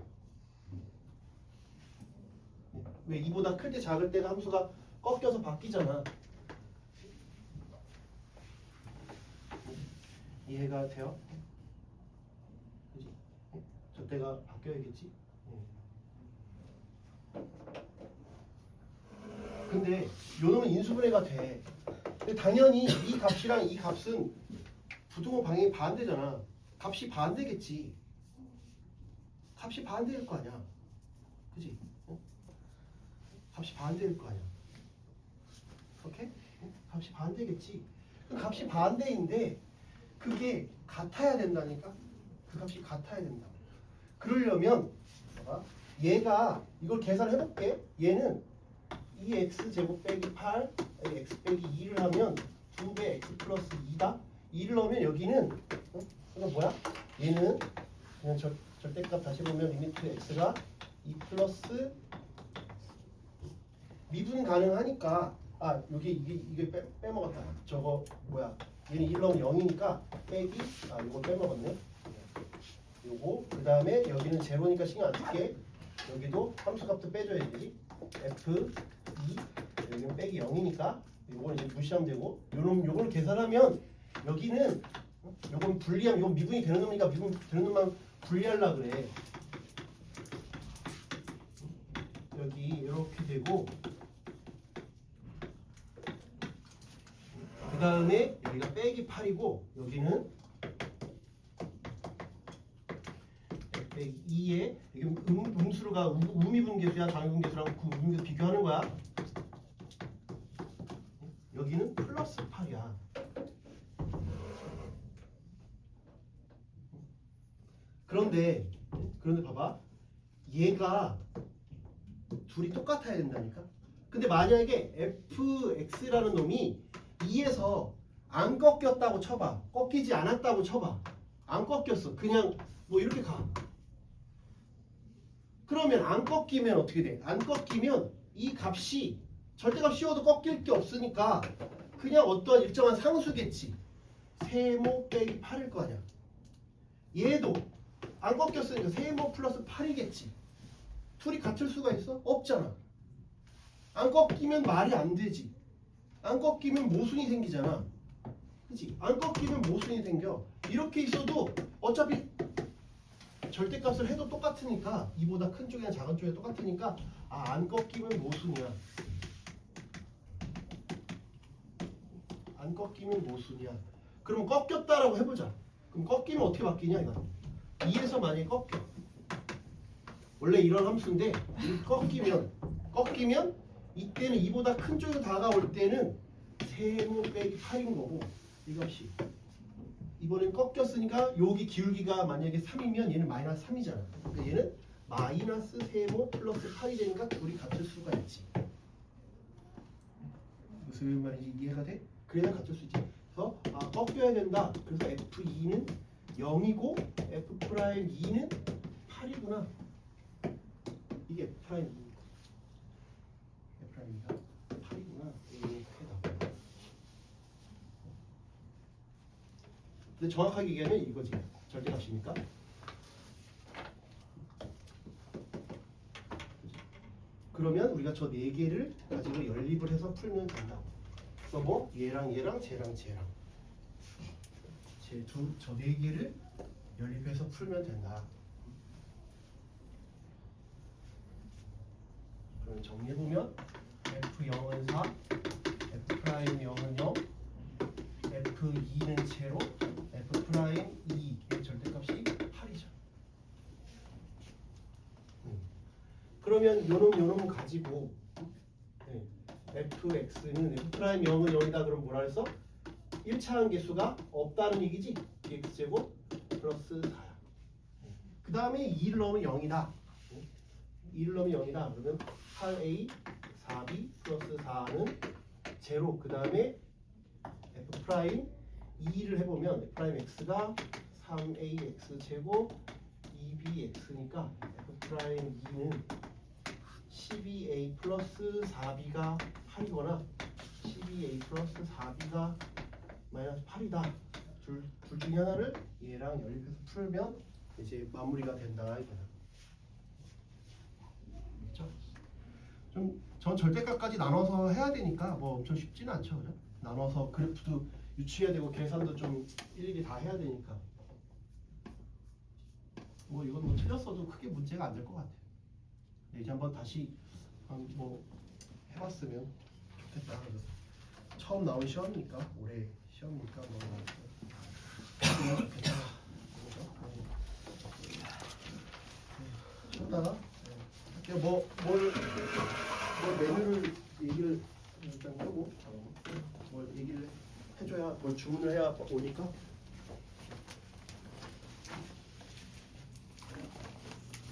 Speaker 2: 왜 2보다 클 때 작을 때는 함수가 꺾여서 바뀌잖아. 이해가 돼요? 그지? 저 때가 바뀌어야겠지? 근데 요 놈은 인수분해가 돼. 근데 당연히 이 값이랑 이 값은 부등호 방향이 반대잖아. 값이 반대겠지. 값이 반대일 거 아니야. 그지? 값이 반대일 거 아니야. 오케이? 값이 반대겠지. 그 값이 반대인데 그게 같아야 된다니까. 그 값이 같아야 된다. 그러려면 봐봐. 얘가 이걸 계산해 볼게. 얘는 2x 제곱 빼기 8 x 빼기 2를 하면 2배 x 플러스 2다. 2를 넣으면 여기는 이거 뭐야? 얘는 그냥 절대값 다시 보면 리미트 x가 2 플러스 미분 가능하니까 여기 이게 빼먹었다. 저거 뭐야? 얘는 1 넣으면 0이니까 빼기 이거 빼먹었네. 요거 그 다음에 여기는 제로니까 신경 안 쓸게. 여기도 함수값도 빼줘야 되지. f 2 여기는 빼기 0이니까 요거는 이제 무시하면 되고 요걸 계산하면 여기는 요건 분리하면 요건 미분이 되는 놈이니까 미분 되는 놈만 분리하려 그래. 여기 이렇게 되고 그 다음에 여기가 빼기 8이고 여기는 빼기 2에 여기 음수가 우미분계수야. 장미분계수랑 그 우미분계수 비교하는 거야. 여기는 플러스 8이야. 그런데 봐봐. 얘가 둘이 똑같아야 된다니까. 근데 만약에 fx라는 놈이 2에서 안 꺾였다고 쳐봐. 꺾이지 않았다고 쳐봐. 안 꺾였어. 그냥 뭐 이렇게 가. 그러면 안 꺾이면 어떻게 돼? 안 꺾이면 이 값이 절대값 씌워도 꺾일 게 없으니까 그냥 어떠한 일정한 상수겠지. 세모 빼기 8일 거 아니야. 얘도 안 꺾였으니까 세모 플러스 8이겠지. 둘이 같을 수가 있어? 없잖아. 안 꺾이면 말이 안 되지. 안 꺾이면 모순이 생기잖아. 그치? 안 꺾이면 모순이 생겨. 이렇게 있어도 어차피 절대값을 해도 똑같으니까 2보다 큰 쪽이나 작은 쪽이 똑같으니까 안 꺾이면 모순이야. 안 꺾이면 모순이야. 그럼 꺾였다라고 해보자. 그럼 꺾이면 어떻게 바뀌냐 이거. 2에서 만약에 꺾여. 원래 이런 함수인데 꺾이면 이때는 2보다 큰 쪽으로 다가올 때는 세모 빼기 8인 거고 이것이 이번엔 꺾였으니까 여기 기울기가 만약에 3이면 얘는 마이너스 3이잖아. 그러니까 얘는 마이너스 세모 플러스 8이 되니까 둘이 같을 수가 있지. 무슨 말인지 이해가 돼? 그래야 같을 수 있지. 그래서 꺾여야 된다. 그래서 F2는 0이고 F'2는 8이구나. 이게 F'입니다. F'입니다. 8이구나. 이렇게 나와. 근데 정확하게 얘기하면 이거지. 절대값이니까. 그러면 우리가 저 네 개를 가지고 연립을 해서 풀면 된다고. 그래서 뭐 얘랑 쟤랑 저 네 개를 연립해서 풀면 된다. 그럼 정리해보면 F0은 4, F'0은 0, F2는 제로, F'2의 절대값이 8이죠. 그러면 요놈 가지고 fx는 F'0은 0이다 그럼 뭐라 했어? 1차항 계수가 없다는 얘기지. bx제곱 플러스 4야. 그 다음에 2를 넣으면 0이다. 2를 넣으면 0이다. 그러면 8a 4b 플러스 4는 제로. 그 다음에 f 프라임 2를 해보면 f 프라임 x가 3ax 제곱 2bx니까 f 프라임 2는 12a 플러스 4b가 8이거나 12a 플러스 4b가 마이너스 8이다. 둘 중에 하나를 얘랑 연립해서 풀면 이제 마무리가 된다 이거야. 그렇죠? 전 절대값까지 나눠서 해야 되니까 뭐 엄청 쉽지는 않죠, 그죠? 나눠서 그래프도 유추해야 되고 계산도 좀 일일이 다 해야 되니까 뭐 이건 뭐 틀렸어도 크게 문제가 안 될 것 같아요. 이제 한번 다시 뭐 해봤으면 좋겠다. 그래서 처음 나온 시험이니까 올해 시험이니까 뭐 해보면 좋겠다. 쉬었다가 할게요. 뭘 메뉴를 얘기를 일단 하고 뭘 얘기를 해줘야 뭘 주문을 해야 오니까